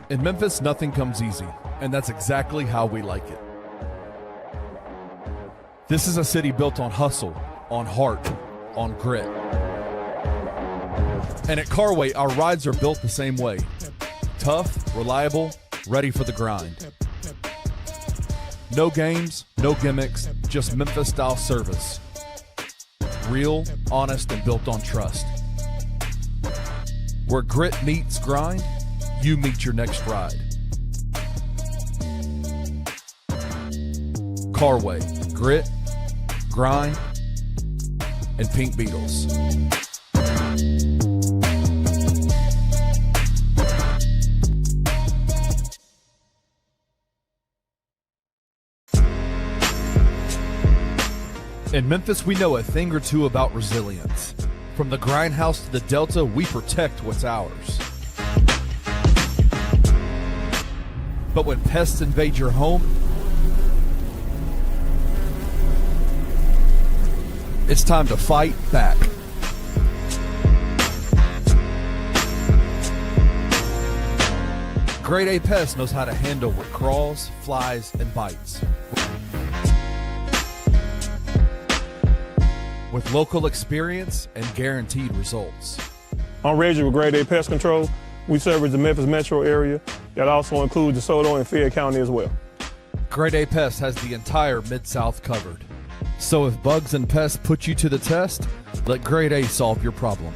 In Memphis, nothing comes easy, and that's exactly how we like it. This is a city built on hustle, on heart, on grit. And at Carway, our rides are built the same way. Tough, reliable, ready for the grind. No games, no gimmicks, just Memphis-style service. Real, honest, and built on trust. Where grit meets grind, you meet your next ride. Carway, grit, grind, and Pink Beetles. In Memphis, we know a thing or two about resilience. From the grindhouse to the Delta, we protect what's ours. But when pests invade your home, it's time to fight back. Grade A Pest knows how to handle what crawls, flies, and bites. With local experience and guaranteed results. I'm Reggie with Grade A Pest Control. We service the Memphis metro area. That also includes DeSoto and Fayette County as well. Grade A Pest has the entire Mid-South covered. So if bugs and pests put you to the test, let Grade A solve your problem.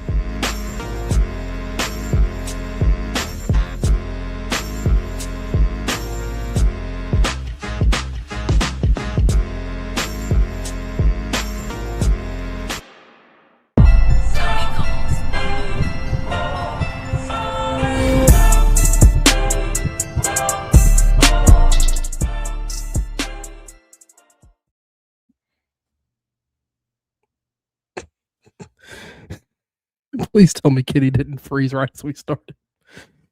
Please tell me Kenny didn't freeze right as we started.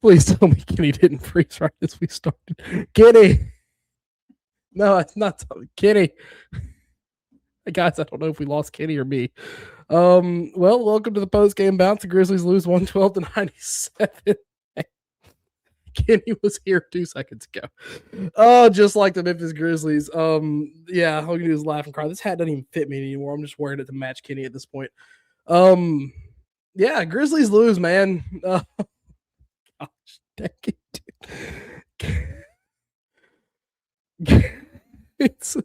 Please tell me Kenny didn't freeze right as we started. Kenny! No, it's not Kenny. Guys, I don't know if we lost Kenny or me. Well, welcome to the post-game bounce. The Grizzlies lose 112-97. Kenny was here 2 seconds ago. Oh, just like the Memphis Grizzlies. Yeah, all you can do is laugh and cry. This hat doesn't even fit me anymore. I'm just wearing it to match Kenny at this point. Yeah, Grizzlies lose, man. Gosh, dang it. It's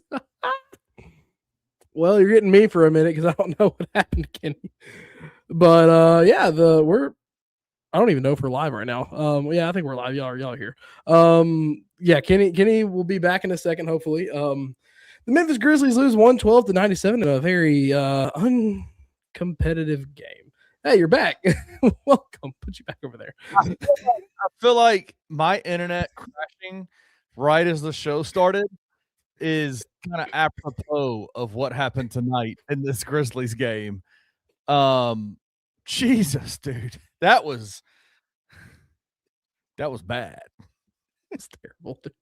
well, you're getting me for a minute because I don't know what happened to Kenny. But yeah, I don't even know if we're live right now. Yeah, I think we're live. Y'all are here. Yeah, Kenny will be back in a second, hopefully. The Memphis Grizzlies lose 112-97 in a very uncompetitive game. Hey, you're back. Welcome. Put you back over there. I feel like my internet crashing right as the show started is kind of apropos of what happened tonight in this Grizzlies game. Jesus, dude. That was bad. It's terrible, dude.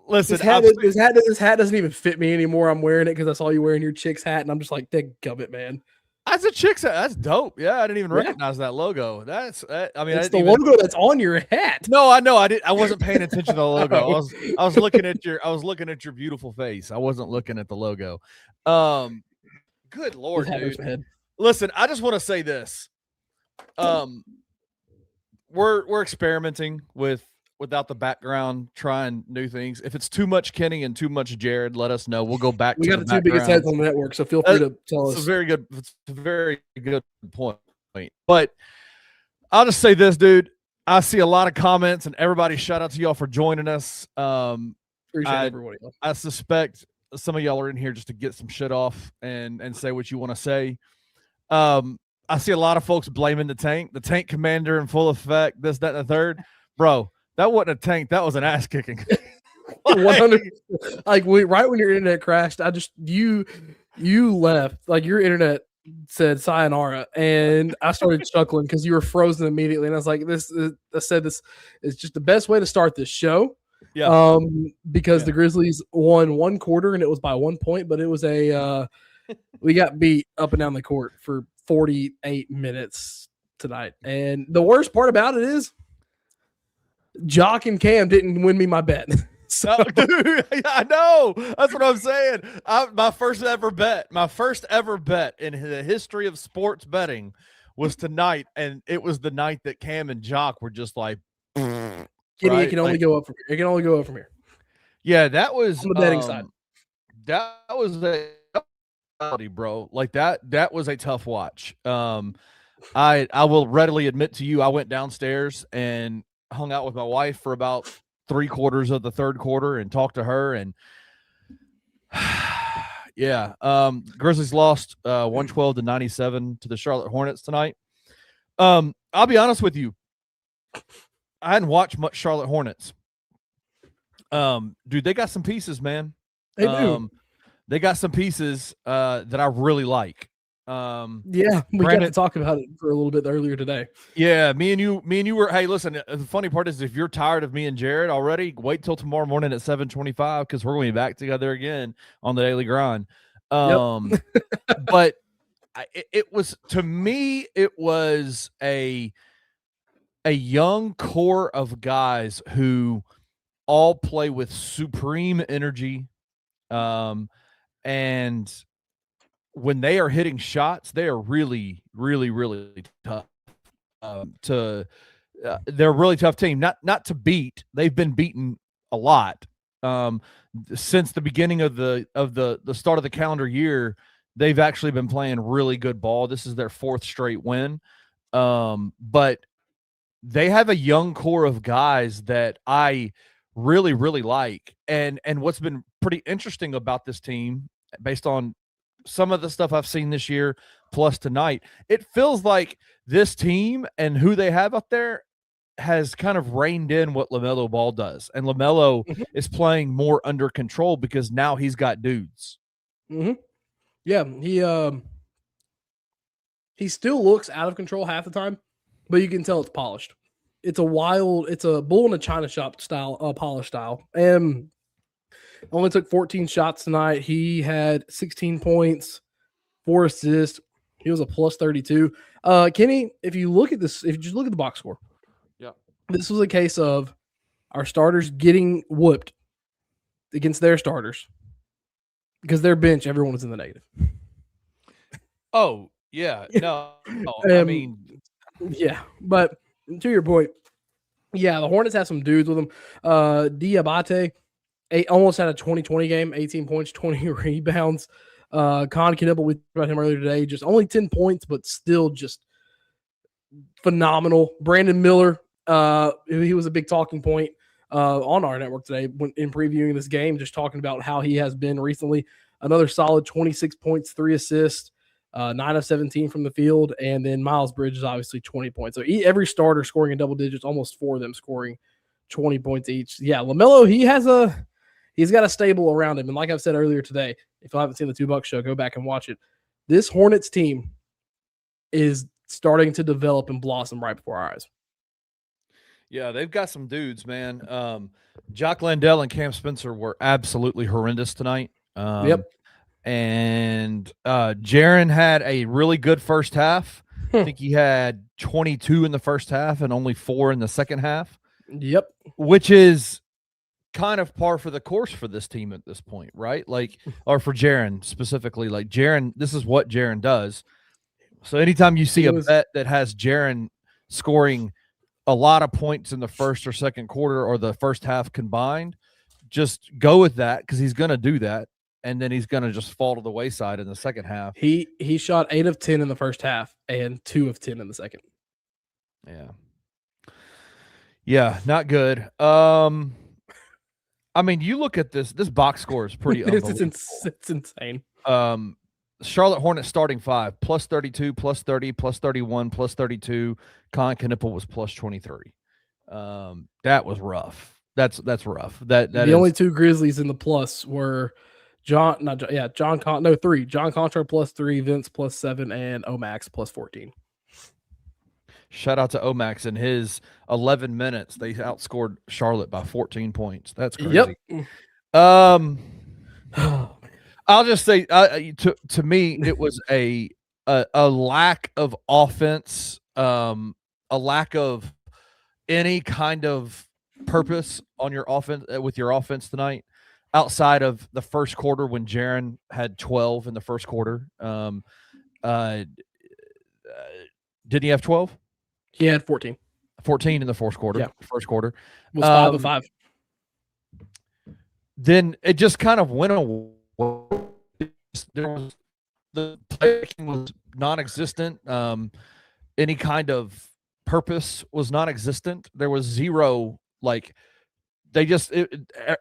Listen, this hat doesn't even fit me anymore. I'm wearing it because I saw you wearing your chick's hat, and I'm just like, gummit, man. That's a chick's hat. That's dope. Yeah, I didn't even recognize that logo. It's the logo that's on your hat. No, I know. I wasn't paying attention to the logo. I was looking at your beautiful face. I wasn't looking at the logo. Good Lord, dude. Listen, I just want to say this. We're experimenting without the background, trying new things. If it's too much Kenny and too much Jared, let us know. We'll go back. We got the two biggest heads on the network, so feel free to tell us. It's a very good point. But I'll just say this, dude. I see a lot of comments, and everybody shout out to y'all for joining us. Appreciate everybody. I suspect some of y'all are in here just to get some shit off and say what you want to say. I see a lot of folks blaming the tank commander in full effect, this, that, and the third. Bro, that wasn't a tank. That was an ass kicking. 100. Right when your internet crashed, you left. Like, your internet said sayonara, and I started chuckling because you were frozen immediately. And I was like, this is just the best way to start this show. Yeah. Because the Grizzlies won one quarter and it was by 1 point, but it was we got beat up and down the court for 48 minutes tonight. And the worst part about it is Jock and Cam didn't win me my bet. So, Dude, I know. That's what I'm saying. My first ever bet in the history of sports betting was tonight, and it was the night that Cam and Jock were just like, Kenny, right? it can only go up from here. It can only go up from here. Yeah, that was On the betting side. That was a bro. Like that was a tough watch. I will readily admit to you, I went downstairs and hung out with my wife for about 3/4 of the third quarter and talked to her, and yeah, Grizzlies lost 112-97 to the Charlotte Hornets tonight. I'll be honest with you, I hadn't watched much Charlotte Hornets. Dude, they got some pieces, man. They do. They got some pieces that I really like. Yeah, we got to talk about it for a little bit earlier today. Yeah, me and you were. Hey, listen. The funny part is, if you're tired of me and Jared already, wait till tomorrow morning at 7:25 because we're going to be back together again on the daily grind. But it was, to me, it was a young core of guys who all play with supreme energy, and when they are hitting shots, they are really, really, really tough. They're a really tough team, not to beat. They've been beaten a lot since the beginning of the start of the calendar year. They've actually been playing really good ball. This is their 4th straight win, but they have a young core of guys that I really, really like. And what's been pretty interesting about this team, based on some of the stuff I've seen this year, plus tonight, it feels like this team and who they have up there has kind of reined in what LaMelo Ball does. And LaMelo is playing more under control because now he's got dudes. Yeah, he still looks out of control half the time, but you can tell it's polished. It's a bull in a china shop style, polished style. And only took 14 shots tonight. He had 16 points, 4 assists. He was a plus 32. Kenny, if you just look at the box score, yeah, this was a case of our starters getting whooped against their starters because their bench, everyone was in the negative. Oh, yeah. No, I mean, yeah, but to your point, yeah, the Hornets have some dudes with them. Diabate almost had a 20-20 game, 18 points, 20 rebounds. Con Knibble, we talked about him earlier today, just only 10 points, but still just phenomenal. Brandon Miller, he was a big talking point on our network today in previewing this game, just talking about how he has been recently. Another solid 26 points, 3 assists, 9 of 17 from the field, and then Miles Bridges, obviously 20 points. So every starter scoring in double digits, almost 4 of them scoring 20 points each. Yeah, LaMelo, he's got a stable around him. And like I've said earlier today, if you haven't seen the $2 show, go back and watch it. This Hornets team is starting to develop and blossom right before our eyes. Yeah, they've got some dudes, man. Jock Landale and Cam Spencer were absolutely horrendous tonight. Yep. And Jaren had a really good first half. I think he had 22 in the first half and only 4 in the second half. Yep. Which is kind of par for the course for this team at this point, right? Like, or for Jaren specifically. Like, Jaren, this is what Jaren does. So anytime you see a bet that has Jaren scoring a lot of points in the first or second quarter or the first half combined, just go with that because he's going to do that. And then he's going to just fall to the wayside in the second half. He shot 8 of 10 in the first half and 2 of 10 in the second. Yeah. Yeah, not good. I mean, you look at this box score is pretty unbelievable. It's insane. Charlotte Hornets starting 5, plus 32, plus 30, plus 31, plus 32. Con Knipple was plus 23. That was rough. That's rough. The only 2 Grizzlies in the plus were John Contra, John Contra plus 3, Vince plus 7, and Omax plus 14. Shout out to Omax. In his 11 minutes, they outscored Charlotte by 14 points. That's crazy. Yep. I'll just say, to me, it was a lack of offense, a lack of any kind of purpose on your offense with your offense tonight, outside of the first quarter when Jaren had 12 in the first quarter. Didn't he have 12? He had 14. 14 in the first quarter. Yeah. First quarter Was 5 of 5. Then it just kind of went away. There was the playmaking was non-existent. Any kind of purpose was non-existent. There was zero, like, they just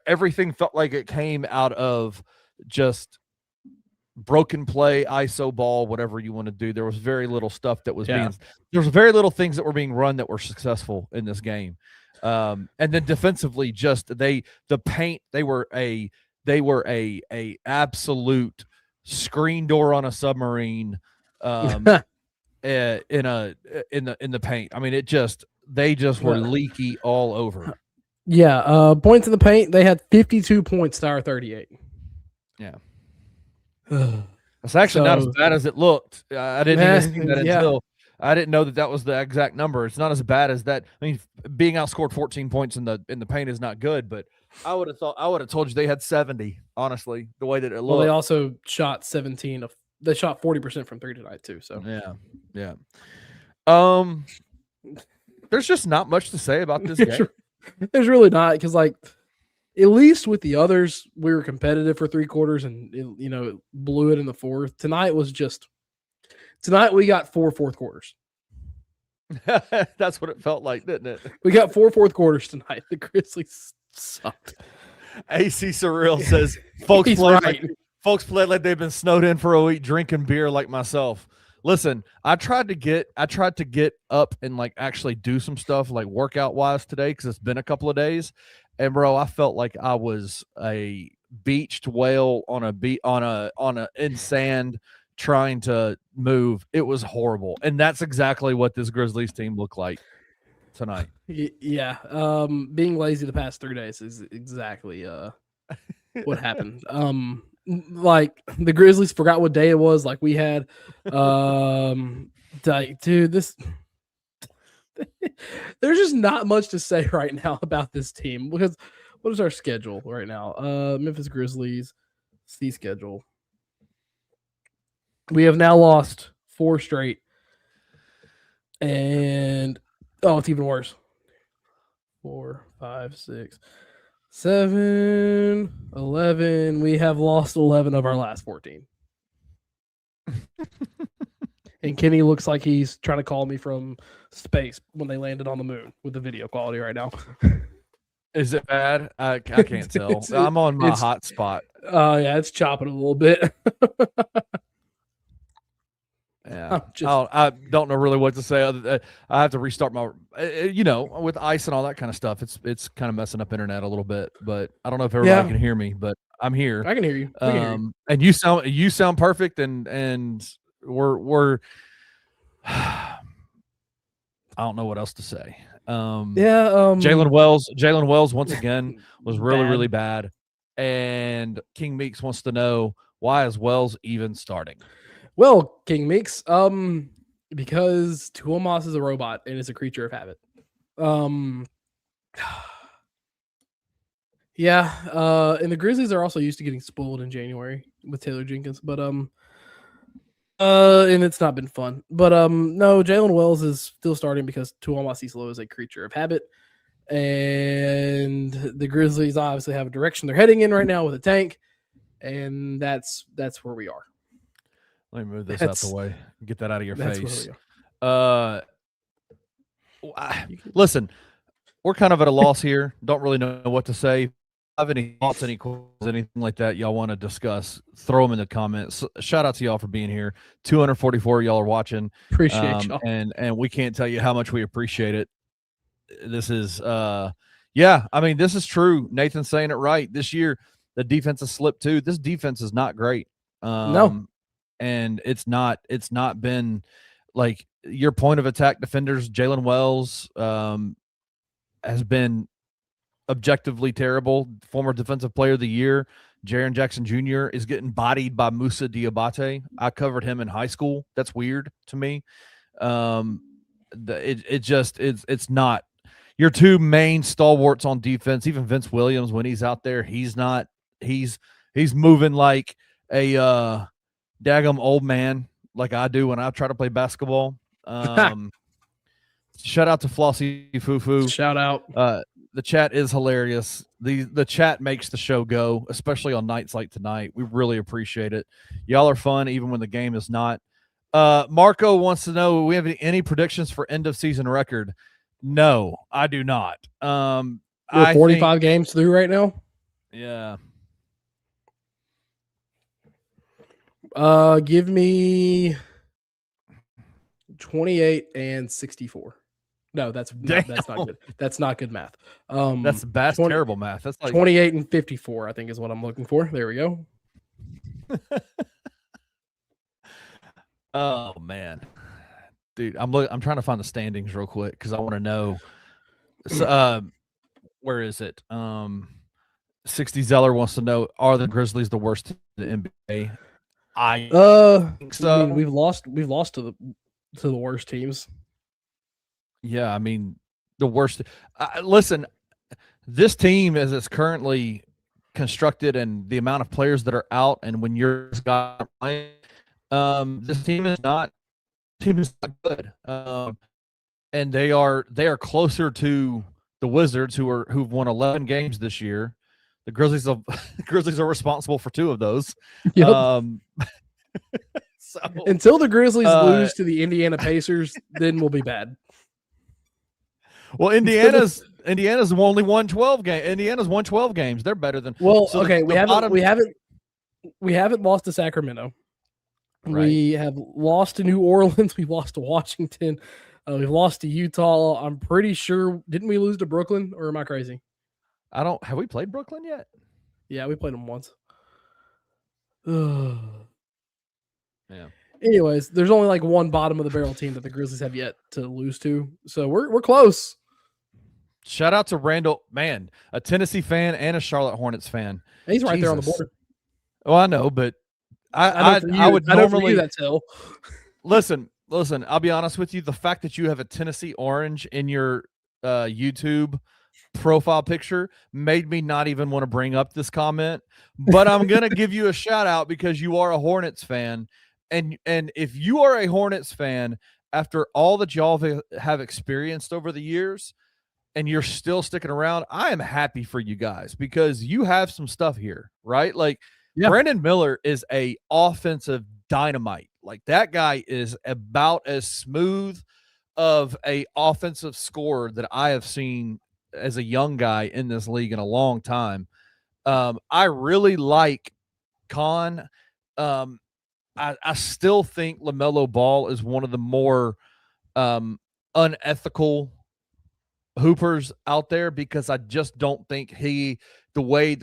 everything felt like it came out of just broken play, ISO ball, whatever you want to do. There was very little stuff that was being. There was very little things that were being run that were successful in this game. And then defensively, just the paint. They were a absolute screen door on a submarine. In the paint. I mean, they just were leaky all over. Yeah. Points in the paint. They had 52 points to our 38. Yeah. It's actually not as bad as it looked. I didn't even see that until I didn't know that was the exact number. It's not as bad as that. I mean, being outscored 14 points in the paint is not good, but I would have told you they had 70. Honestly, the way that it looked. Well, they also shot 17 of. They shot 40% from 3 tonight too. So yeah. There's just not much to say about this game. There's really not, because like at least with the others we were competitive for 3 quarters and it blew it in the fourth. Tonight we got 4 fourth quarters. That's what it felt like, didn't it? We got 4 fourth quarters tonight. The Grizzlies sucked. AC Surreal says folks play like they've been snowed in for a week drinking beer like myself. Listen, I tried to get up and like actually do some stuff like workout wise today because it's been a couple of days, and bro, I felt like I was a beached whale on a in sand trying to move. It was horrible, and that's exactly what this Grizzlies team looked like tonight. Yeah, being lazy the past 3 days is exactly what happened. Like the Grizzlies forgot what day it was. Like we had, dude, this. There's just not much to say right now about this team because what is our schedule right now? Memphis Grizzlies, C schedule. We have now lost 4 straight, and it's even worse. 4, 5, 6. 7, 11. We have lost 11 of our last 14. And Kenny looks like he's trying to call me from space when they landed on the moon with the video quality right now. Is it bad? I can't tell. I'm on my hot spot. Yeah, it's chopping a little bit. Yeah, I don't know really what to say. I have to restart my, with ice and all that kind of stuff. It's kind of messing up internet a little bit, but I don't know if everybody can hear me, but I'm here. I can hear you. And you sound perfect, and we're. I don't know what else to say. Jalen Wells once again was really bad, and King Meeks wants to know, why is Wells even starting? Well, King Meeks, because Tuomas is a robot and is a creature of habit. And the Grizzlies are also used to getting spoiled in January with Taylor Jenkins, but and it's not been fun. But no, Jalen Wells is still starting because Tuomas Islo is a creature of habit, and the Grizzlies obviously have a direction they're heading in right now with a tank, and that's where we are. Let me move this out the way. Get that out of your face. Listen, we're kind of at a loss here. Don't really know what to say. If you have any thoughts, any questions, anything like that y'all want to discuss, throw them in the comments. Shout out to y'all for being here. 244 y'all are watching. Appreciate y'all. And we can't tell you how much we appreciate it. This is this is true. Nathan's saying it right. This year the defense has slipped too. This defense is not great. No. And it's not been like your point of attack defenders. Jalen Wells has been objectively terrible. Former defensive player of the year. Jaren Jackson Jr. is getting bodied by Musa Diabate. I covered him in high school. That's weird to me. It's not, your two main stalwarts on defense. Even Vince Williams, when he's out there, he's moving like a daggum old man, like I do when I try to play basketball. Shout out to Flossie Fufu. Shout out. The chat is hilarious. The chat makes the show go, especially on nights like tonight. We really appreciate it. Y'all are fun, even when the game is not. Marco wants to know, we have any predictions for end of season record? No, I do not. We're 45 games through right now. Yeah. Give me 28 and 64. No, that's not good. That's not good math. That's terrible math. That's like 28 and 54, I think is what I'm looking for. There we go. Oh man, dude, I'm trying to find the standings real quick because I want to know. So, where is it? 60 Zeller wants to know: are the Grizzlies the worst in the NBA? I think so. I mean, we've lost to the worst teams. Yeah, I mean the worst. Listen, this team as it's currently constructed, and the amount of players that are out, and when you're playing. This team is not good, and they are closer to the Wizards, who've won 11 games this year. The Grizzlies are responsible for 2 of those. Yep. So, until the Grizzlies lose to the Indiana Pacers, then we'll be bad. Well, Indiana's only won 12 games. Indiana's won 12 games. They're better than. Well, so okay, we haven't lost to Sacramento. Right. We have lost to New Orleans. We've lost to Washington. We've lost to Utah. I'm pretty sure. Didn't we lose to Brooklyn, or am I crazy? Have we played Brooklyn yet? Yeah, we played them once. Yeah. Anyways, there's only like one bottom of the barrel team that the Grizzlies have yet to lose to. So we're close. Shout out to Randall, man, a Tennessee fan and a Charlotte Hornets fan. He's right there on the border. Oh, I know, but I would normally that tell. Listen, I'll be honest with you. The fact that you have a Tennessee orange in your YouTube profile picture made me not even want to bring up this comment, but I'm going to give you a shout out because you are a Hornets fan. And if you are a Hornets fan, after all that y'all have experienced over the years and you're still sticking around, I am happy for you guys because you have some stuff here, right? Like, yeah. Brandon Miller is a offensive dynamite. Like, that guy is about as smooth of a offensive scorer that I have seen as a young guy in this league in a long time. I really like Con. I still think LaMelo Ball is one of the more unethical hoopers out there because I just don't think the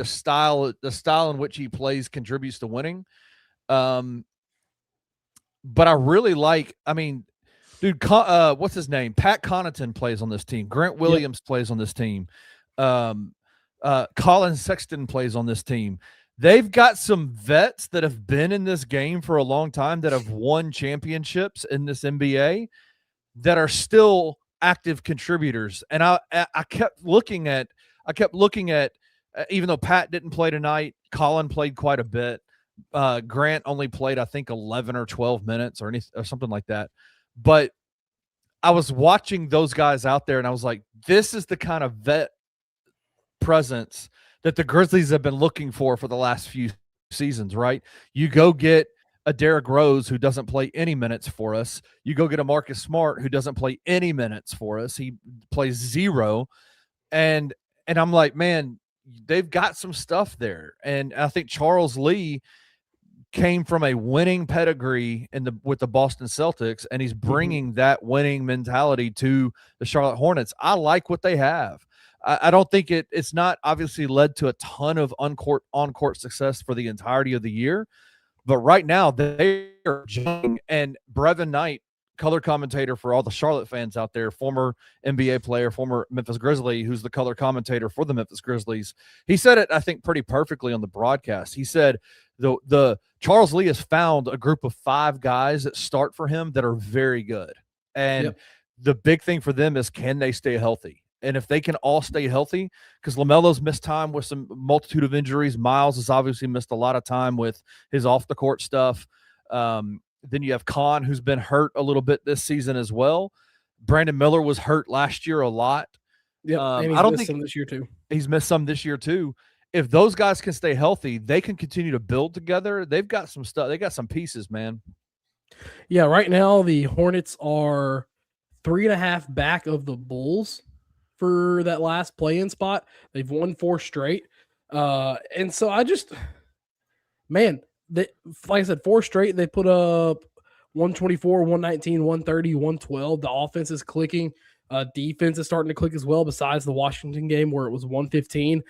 style in which he plays contributes to winning. But I really like, dude, what's his name? Pat Connaughton plays on this team. Grant Williams plays on this team. Colin Sexton plays on this team. They've got some vets that have been in this game for a long time that have won championships in this NBA that are still active contributors. And I kept looking at even though Pat didn't play tonight, Colin played quite a bit. Grant only played, I think, 11 or 12 minutes or something like that. But I was watching those guys out there and I was like, this is the kind of vet presence that the Grizzlies have been looking for the last few seasons, right? You go get a Derrick Rose who doesn't play any minutes for us. You go get a Marcus Smart who doesn't play any minutes for us. He plays 0. And I'm like, man, they've got some stuff there. And I think Charles Lee came from a winning pedigree with the Boston Celtics, and he's bringing that winning mentality to the Charlotte Hornets. I like what they have. I don't think it's not obviously led to a ton of on-court success for the entirety of the year, but right now they are young. And Brevin Knight, color commentator for all the Charlotte fans out there, former NBA player, former Memphis Grizzly, who's the color commentator for the Memphis Grizzlies, he said it, I think, pretty perfectly on the broadcast. He said the Charles Lee has found a group of 5 guys that start for him that are very good, and the big thing for them is, can they stay healthy? And if they can all stay healthy, because LaMelo's missed time with some multitude of injuries. Miles has obviously missed a lot of time with his off the court stuff. Then you have Khan, who's been hurt a little bit this season as well. Brandon Miller was hurt last year a lot. Yeah, and I don't think some this year too. He's missed some this year too. If those guys can stay healthy, they can continue to build together. They've got some stuff. They got some pieces, man. Yeah, right now the Hornets are 3.5 back of the Bulls for that last play-in spot. They've won 4 straight. And so like I said, 4 straight. They put up 124, 119, 130, 112. The offense is clicking. Defense is starting to click as well, besides the Washington game where it was 115.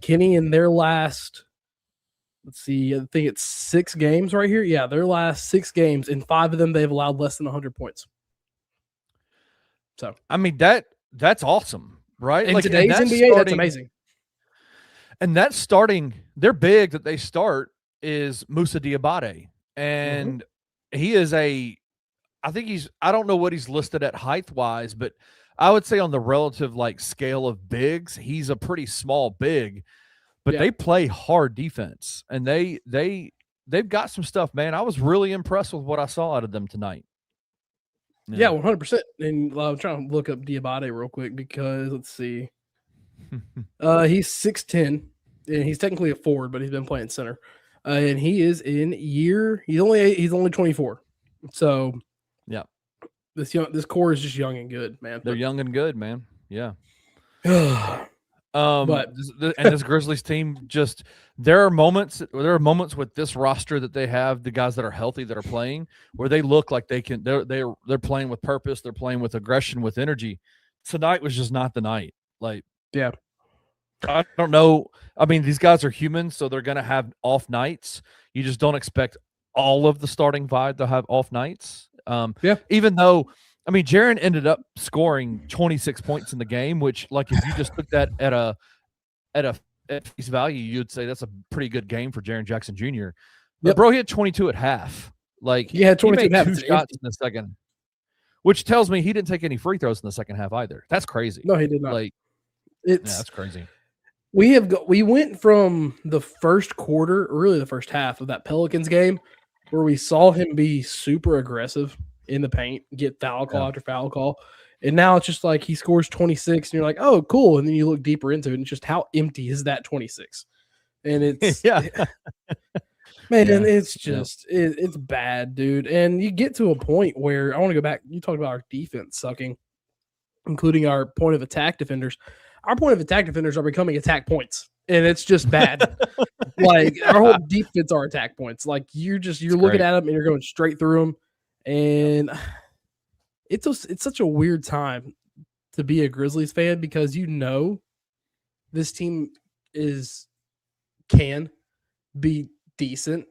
Kenny, in their last, let's see, I think it's 6 games right here. Yeah, their last 6 games, in 5 of them, they've allowed less than 100 points. So, I mean, that's awesome, right? In today's NBA, that's amazing. And that's starting, their big that they start is Moussa Diabate. And he is I don't know what he's listed at height-wise, but I would say on the relative scale of bigs, he's a pretty small big, but they play hard defense, and they've got some stuff, man. I was really impressed with what I saw out of them tonight. Yeah, 100%. And I'm trying to look up Diabate real quick because let's see. He's 6'10", and he's technically a forward, but he's been playing center. And he is he's only 24. So yeah. This core is just young and good, man. They're young and good, man. Yeah. But this Grizzlies team, just there are moments with this roster that they have, the guys that are healthy that are playing, where they look like they're playing with purpose, they're playing with aggression, with energy. Tonight was just not the night. Yeah. I don't know. I mean, these guys are humans, so they're gonna have off nights. You just don't expect all of the starting five to have off nights. Even though, I mean, Jaren ended up scoring 26 points in the game, which, if you just took that at face value, you'd say that's a pretty good game for Jaren Jackson Jr. But bro, he had 22 at half. He had 22 he made at half. 2 shots in the second, which tells me he didn't take any free throws in the second half either. That's crazy. No, he did not. That's crazy. We went from the first quarter, or really the first half of that Pelicans game, where we saw him be super aggressive in the paint, get foul call after foul call. And now it's just he scores 26 and you're like, oh, cool. And then you look deeper into it and just how empty is that 26? And it's, it's just, it's bad, dude. And you get to a point where I want to go back. You talked about our defense sucking, including our point of attack defenders. Our point of attack defenders are becoming attack points. And it's just bad. Our whole defense are attack points. You're looking at them and you're going straight through them. And it's such a weird time to be a Grizzlies fan because this team can be decent,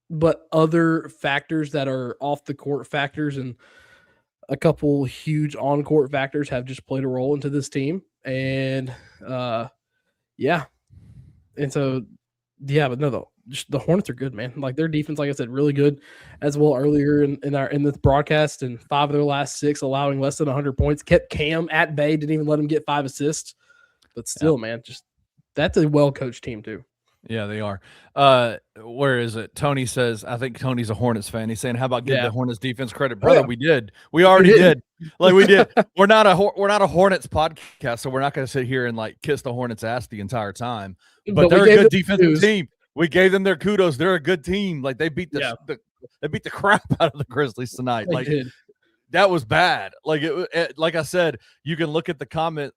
but other factors that are off the court factors and a couple huge on court factors have just played a role into this team. And and so, but no, the Hornets are good, man. Their defense, like I said, really good as well earlier in this broadcast, and 5 of their last 6 allowing less than 100 points. Kept Cam at bay, didn't even let him get 5 assists. But still, man, that's a well-coached team too. Yeah, they are. Where is it? Tony says, I think Tony's a Hornets fan. He's saying, how about give the Hornets defense credit? Brother, we did. We already did. We did. We're not a Hornets podcast, so we're not going to sit here and kiss the Hornets ass the entire time. But they're a good defensive team. We gave them their kudos. They're a good team. They beat they beat the crap out of the Grizzlies tonight. They did. That was bad. Like I said, you can look at the comment.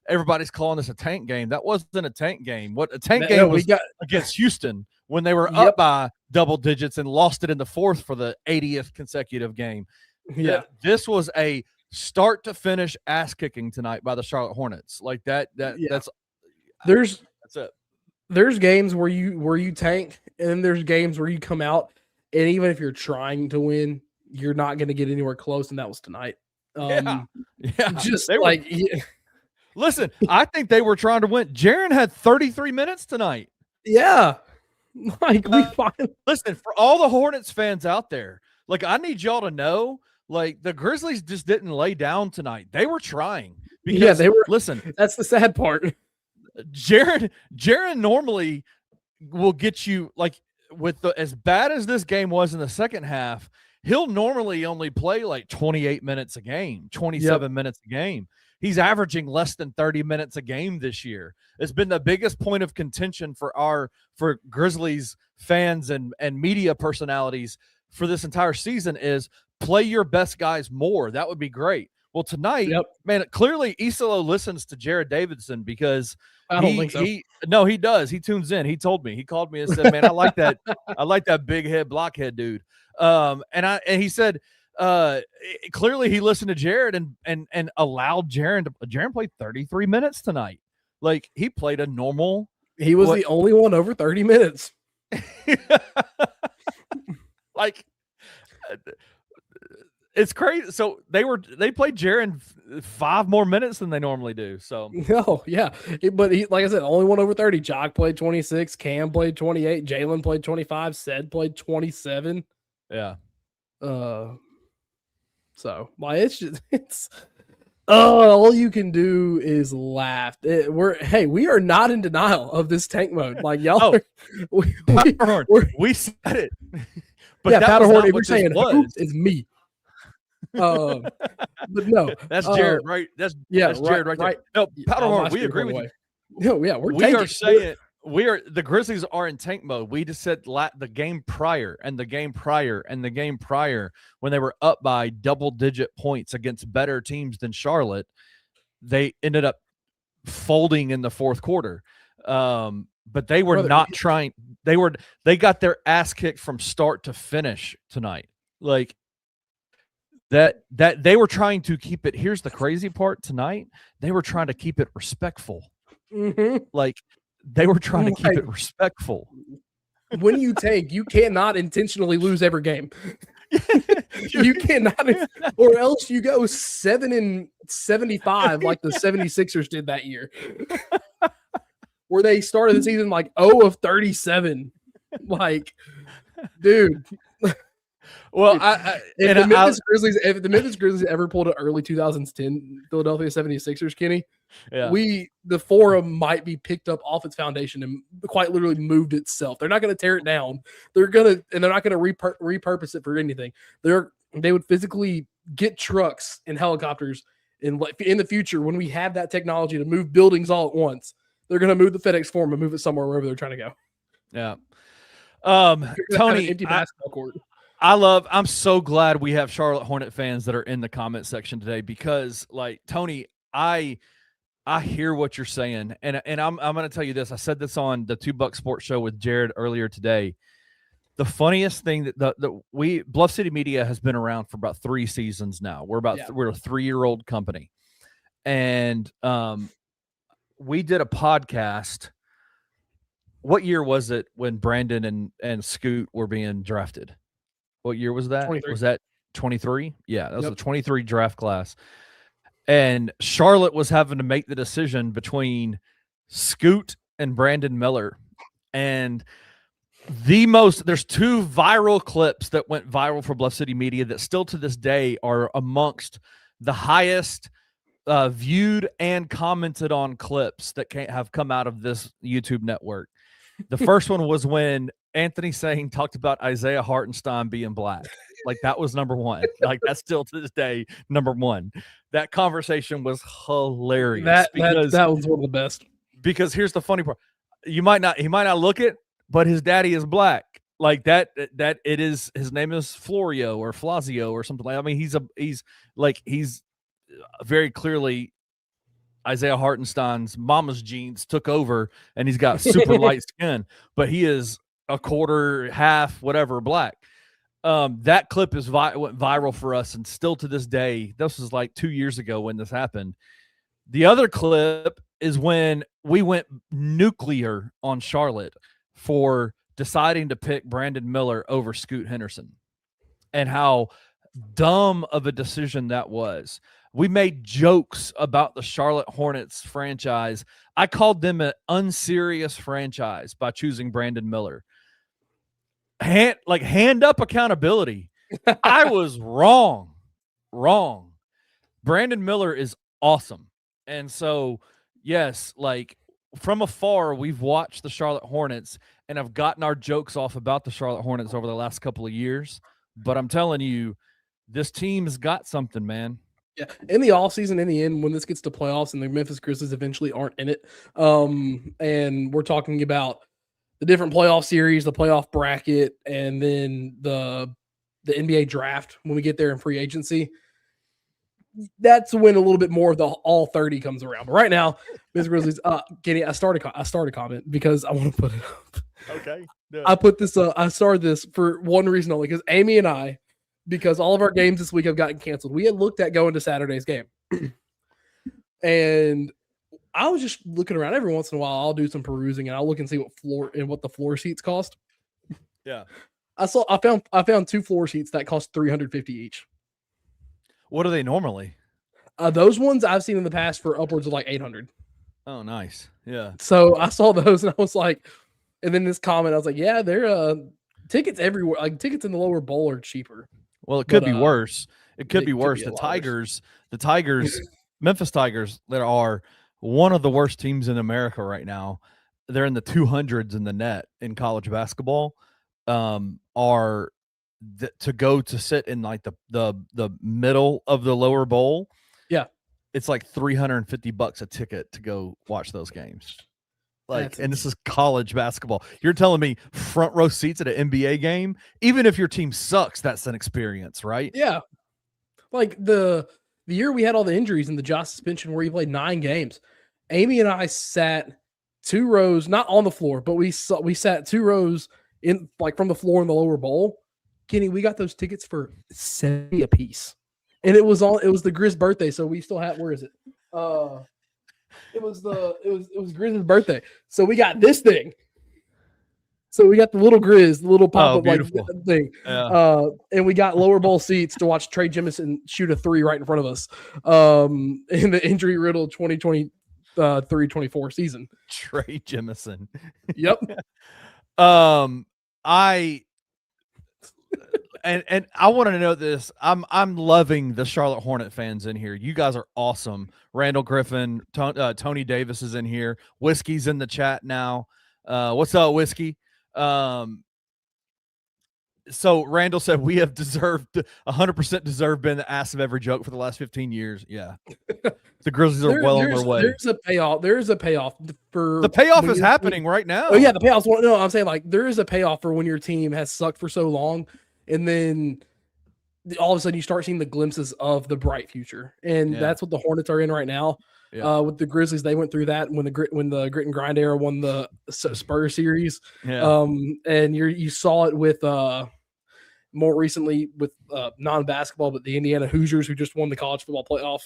Everybody's calling this a tank game. That wasn't a tank game. What a tank game was against Houston when they were up by double digits and lost it in the 4th for the 80th consecutive game. Yeah, this was a start to finish ass kicking tonight by the Charlotte Hornets. That's it. There's games where you tank, and then there's games where you come out, and even if you're trying to win, you're not going to get anywhere close. And that was tonight. Listen, I think they were trying to win. Jaren had 33 minutes tonight. Yeah. Listen, for all the Hornets fans out there, I need y'all to know, the Grizzlies just didn't lay down tonight. They were trying. Because they were. listen, That's the sad part. Jaron normally will get you like with as bad as this game was in the second half, he'll normally only play like 28 minutes a game, 27 minutes a game. He's averaging less than 30 minutes a game this year. It's been the biggest point of contention for Grizzlies fans and media personalities for this entire season is play your best guys more. That would be great. Well, tonight, man, clearly Isolo listens to Jared Davidson because I don't think so. No, he does. He tunes in. He told me. He called me and said, "Man, I like that. I like that big head blockhead dude." And he said, clearly he listened to Jared and allowed Jared played 33 minutes tonight. Like he played a normal. He was the only one over 30 minutes. Like it's crazy. So they played Jaron 5 more minutes than they normally do. So but he, like I said, only one over 30. Jock played 26, Cam played 28, Jalen played 25, Sed played 27. Yeah. So it's all you can do is laugh. We are not in denial of this tank mode. Like y'all, we said it. But yeah, Powderhorn. If you're saying who, it's me. But no, that's Jared, right? That's Jared right there. No, Powderhorn, we agree with you. No, yeah, the Grizzlies are in tank mode. We just said the game prior and the game prior and the game prior when they were up by double-digit points against better teams than Charlotte, they ended up folding in the fourth quarter. But they were not trying. They got their ass kicked from start to finish tonight. Like that they were trying to keep it. Here's the crazy part tonight. They were trying to keep it respectful. Mm-hmm. Like they were trying to keep it respectful. When you tank, you cannot intentionally lose every game. You cannot, or else you go 7-75 like the 76ers did that year. Where they started the season like 0 of 37. Like, dude. Well, if the Memphis Grizzlies ever pulled an early 2010 Philadelphia 76ers, Kenny, the forum might be picked up off its foundation and quite literally moved itself. They're not going to tear it down. They're not going to repurpose it for anything. They would physically get trucks and helicopters in the future when we have that technology to move buildings all at once. They're going to move the FedEx Forum and move it somewhere wherever they're trying to go. Yeah. Tony, empty basketball court. I'm so glad we have Charlotte Hornet fans that are in the comment section today because, like, Tony, I hear what you're saying, and I'm going to tell you this. I said this on the $2 Sports Show with Jared earlier today. The funniest thing that Bluff City Media has been around for about 3 seasons now. We're a 3-year-old company, and we did a podcast. What year was it when Brandon and Scoot were being drafted? What year was that? 23. Was that 23? Yeah, that was the 23 draft class. And Charlotte was having to make the decision between Scoot and Brandon Miller. And there's 2 viral clips that went viral for Bluff City Media that still to this day are amongst the highest viewed and commented on clips that have come out of this YouTube network. The first one was when Anthony Sane talked about Isaiah Hartenstein being black. Like that was number 1. Like that's still to this day number 1. That conversation was hilarious. That was one of the best. Because here's the funny part: he might not look it, but his daddy is black. Like that it is. His name is Florio or Flavio or something like. I mean, he's very clearly. Isaiah Hartenstein's mama's genes took over, and he's got super light skin, but he is a quarter, half, whatever, black. That clip went viral for us, and still to this day, this was like 2 years ago when this happened. The other clip is when we went nuclear on Charlotte for deciding to pick Brandon Miller over Scoot Henderson, and how dumb of a decision that was. We made jokes about the Charlotte Hornets franchise. I called them an unserious franchise by choosing Brandon Miller. Hand up accountability. I was wrong. Brandon Miller is awesome. And so, yes, like from afar, we've watched the Charlotte Hornets and have gotten our jokes off about the Charlotte Hornets over the last couple of years. But I'm telling you, this team has got something, man. Yeah, in the offseason, in the end, when this gets to playoffs and the Memphis Grizzlies eventually aren't in it, and we're talking about the different playoff series, the playoff bracket, and then the NBA draft when we get there in free agency, that's when a little bit more of the all 30 comes around. But right now, Memphis Grizzlies, Kenny, I started a comment because I want to put it up. Okay. I put this I started this for one reason only, because Amy and I, because all of our games this week have gotten canceled, we had looked at going to Saturday's game. And I was just looking around every once in a while. I'll do some perusing and I'll look and see what the floor seats cost. Yeah. I found 2 floor seats that cost $350 each. What are they normally? Those ones I've seen in the past for upwards of like $800. Oh, nice. Yeah. So I saw those and I was like, and then this comment, I was like, yeah, they're tickets everywhere. Like tickets in the lower bowl are cheaper. Well, it could be worse. It could it be could worse. be a The lot worse. Tigers, Memphis Tigers, that are one of the worst teams in America right now. They're in the 200s in the net in college basketball. Are to go to sit in like the middle of the lower bowl. Yeah. It's like $350 a ticket to go watch those games. Like, and this is college basketball. You're telling me front row seats at an NBA game, even if your team sucks, that's an experience, right? Yeah. Like the year we had all the injuries and the Josh suspension where he played 9 games, Amy and I sat 2 rows, not on the floor, but we sat 2 rows in, like, from the floor in the lower bowl. Kenny, we got those tickets for $70 a piece. And it was the Grizz birthday, so we still had, where is it? It was Grizz's birthday. So we got this thing. So we got the little Grizz, the little pop-up like thing. Yeah. And we got lower bowl seats to watch Trey Jemison shoot a 3 right in front of us in the injury-riddled 2023-24 season. Trey Jemison. Yep. And I want to know this. I'm loving the Charlotte Hornet fans in here. You guys are awesome. Randall Griffin, Tony Davis is in here. Whiskey's in the chat now. What's up, Whiskey? So Randall said we have 100% deserved being the ass of every joke for the last 15 years. Yeah. The Grizzlies are well on their way. There's a payoff. There is a payoff for the payoff is happening right now. Oh yeah, the payoffs. No, I'm saying, like, there is a payoff for when your team has sucked for so long, and then all of a sudden you start seeing the glimpses of the bright future, and that's what the Hornets are in right now. Yeah. With the Grizzlies, they went through that when the grit and grind era won the Spurs series. Yeah. And you saw it with more recently with non-basketball, but the Indiana Hoosiers, who just won the college football playoff.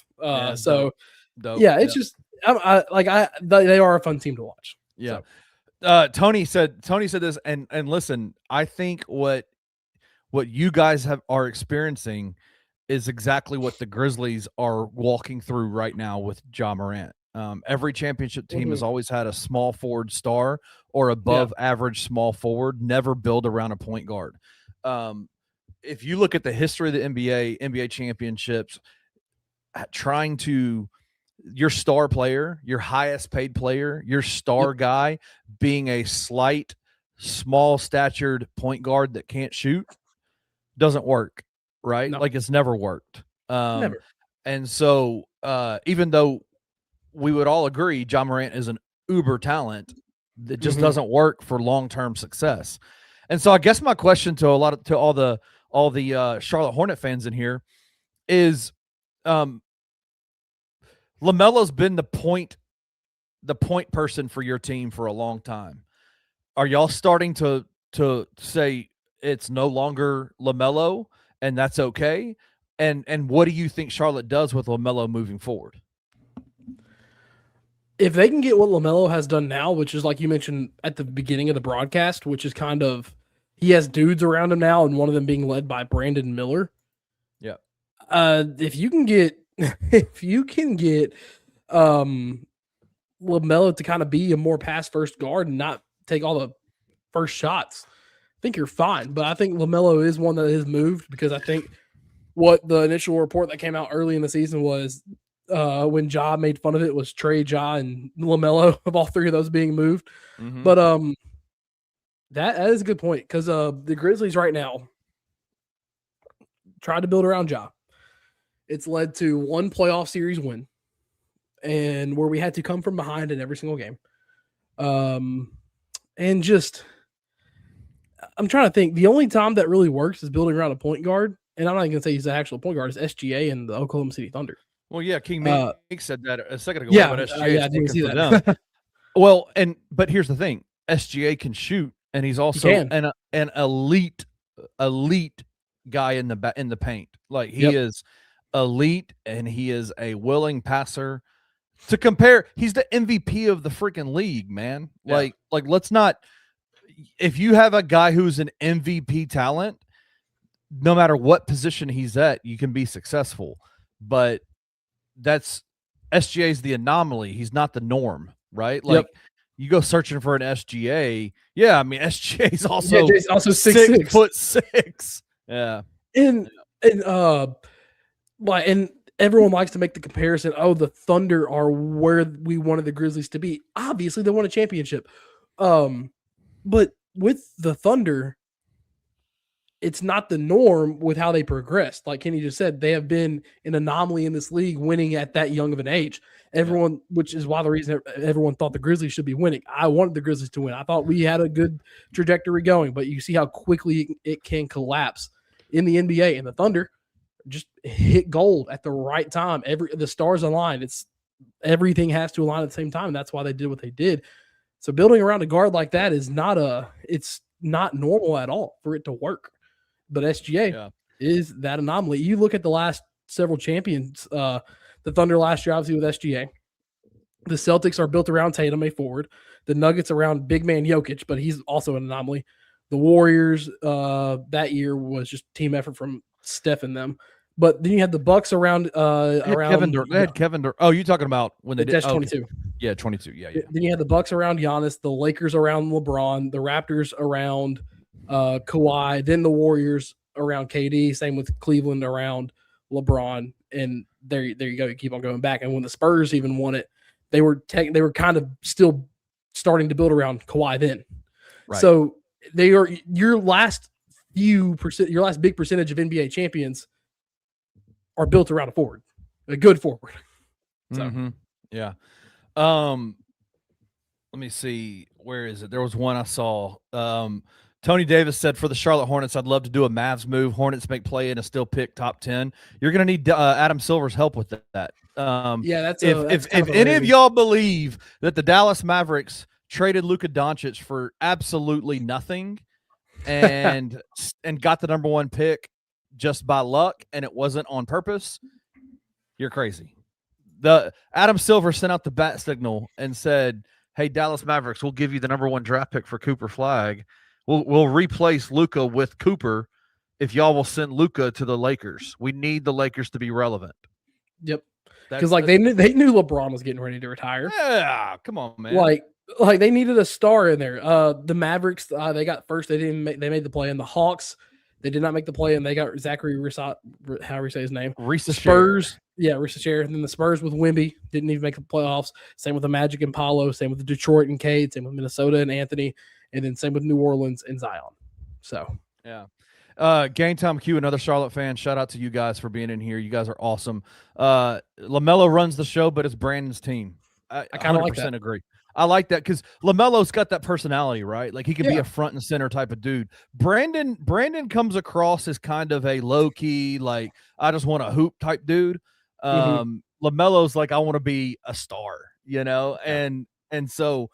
Dope. Yeah, it's just they are a fun team to watch. Yeah. So. Tony said this, and listen, I think what you guys are experiencing is exactly what the Grizzlies are walking through right now with Ja Morant. Every championship team has always had a small forward star or above average small forward, never build around a point guard. If you look at the history of the NBA championships, your star player, your highest paid player, your star guy being a slight, small statured point guard that can't shoot doesn't work. Right? No. Like, it's never worked. Never. And so even though we would all agree Ja Morant is an uber talent, that just doesn't work for long-term success. And so I guess my question to all the Charlotte Hornet fans in here is LaMelo's been the point person for your team for a long time. Are y'all starting to say it's no longer LaMelo? And that's okay. And what do you think Charlotte does with LaMelo moving forward? If they can get what LaMelo has done now, which is, like you mentioned at the beginning of the broadcast, which is kind of, he has dudes around him now, and one of them being led by Brandon Miller. Yeah. If you can get LaMelo to kind of be a more pass first guard and not take all the first shots, I think you're fine. But I think LaMelo is one that has moved, because I think what the initial report that came out early in the season was when Ja made fun of it was Trey, Ja, and LaMelo of all three of those being moved. Mhm. But that is a good point because the Grizzlies right now tried to build around Ja. It's led to one playoff series win, and where we had to come from behind in every single game. And just I'm trying to think. The only time that really works is building around a point guard, and I'm not even gonna say he's the actual point guard. It's SGA and the Oklahoma City Thunder. Well, yeah, King Meek said that a second ago. Yeah, about SGA yeah, I didn't see for that. them. Well, but here's the thing: SGA can shoot, and he's also an elite guy in the paint. Like he is elite, and he is a willing passer. To compare, he's the MVP of the freaking league, man. Like let's not. If you have a guy who's an MVP talent, no matter what position he's at, you can be successful. But that's SGA's the anomaly. He's not the norm, right? Like you go searching for an SGA. Yeah, I mean SGA's also 6'6". Yeah. And everyone likes to make the comparison. Oh, the Thunder are where we wanted the Grizzlies to be. Obviously, they won a championship. But with the Thunder, it's not the norm with how they progressed. Like Kenny just said, they have been an anomaly in this league, winning at that young of an age. Which is why the reason everyone thought the Grizzlies should be winning. I wanted the Grizzlies to win. I thought we had a good trajectory going, but you see how quickly it can collapse in the NBA. And the Thunder just hit gold at the right time. The stars align. Everything has to align at the same time. That's why they did what they did. So building around a guard like that is it's not normal at all for it to work. But SGA is that anomaly. You look at the last several champions, the Thunder last year, obviously with SGA. The Celtics are built around Tatum, a forward. The Nuggets around big man Jokic, but he's also an anomaly. The Warriors that year was just team effort from Steph and them. But then you had the Bucks around Kevin Durant. Oh, you talking about when they did? That's 22. Okay. Yeah, 22. Yeah. Then you had the Bucks around Giannis, the Lakers around LeBron, the Raptors around Kawhi, then the Warriors around KD. Same with Cleveland around LeBron, and there you go. You keep on going back. And when the Spurs even won it, they were kind of still starting to build around Kawhi then. Right. So they are your last big percentage of NBA champions are built around a forward, a good forward. So. Yeah. Let me see. Where is it? There was one I saw. Tony Davis said, for the Charlotte Hornets, I'd love to do a Mavs move. Hornets make play and still pick top 10. You're going to need Adam Silver's help with that. If any of y'all believe that the Dallas Mavericks traded Luka Doncic for absolutely nothing and got the number 1 pick just by luck and it wasn't on purpose, you're crazy. The Adam Silver sent out the bat signal and said, hey, Dallas Mavericks, we'll give you the number 1 draft pick for Cooper Flag. We'll replace Luka with Cooper if y'all will send Luka to the Lakers. We need the Lakers to be relevant. Yep. Because they knew LeBron was getting ready to retire. Yeah, come on, man. Like they needed a star in there. The Mavericks, they got first. They made the play in. The Hawks, they did not make the play, and they got Zachary Rissat, however you say his name. Spurs, Rissat. And then the Spurs with Wemby didn't even make the playoffs. Same with the Magic and Paolo. Same with the Detroit and Cade. Same with Minnesota and Anthony. And then same with New Orleans and Zion. So yeah. Game Time Q, another Charlotte fan. Shout out to you guys for being in here. You guys are awesome. LaMelo runs the show, but it's Brandon's team. I kind of 100% agree. I like that because LaMelo's got that personality, right? Like he can be a front and center type of dude. Brandon comes across as kind of a low key, like I just want to hoop type dude. LaMelo's like I want to be a star, and so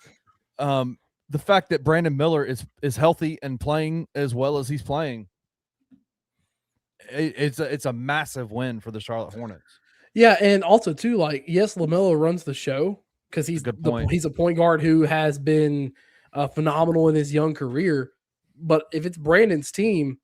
the fact that Brandon Miller is healthy and playing as well as he's playing, it's a massive win for the Charlotte Hornets. Yeah, and also too, like yes, LaMelo runs the show because he's a point guard who has been phenomenal in his young career. But if it's Brandon's team,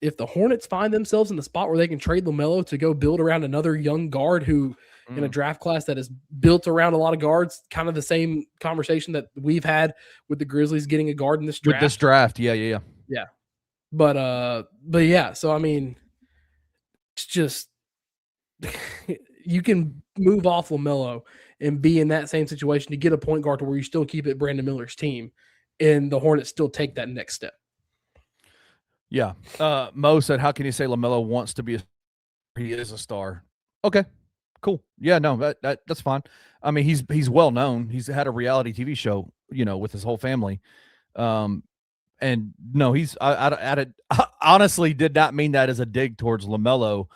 if the Hornets find themselves in the spot where they can trade LaMelo to go build around another young guard who in a draft class that is built around a lot of guards, kind of the same conversation that we've had with the Grizzlies getting a guard in this draft. With this draft, yeah. But yeah, so I mean, it's just you can move off LaMelo and be in that same situation to get a point guard to where you still keep it Brandon Miller's team, and the Hornets still take that next step. Yeah. Mo said, "How can you say LaMelo wants to be a? He is a star." Okay, cool. Yeah, no, that's fine. I mean, he's well known. He's had a reality TV show, with his whole family. And no, I honestly did not mean that as a dig towards LaMelo.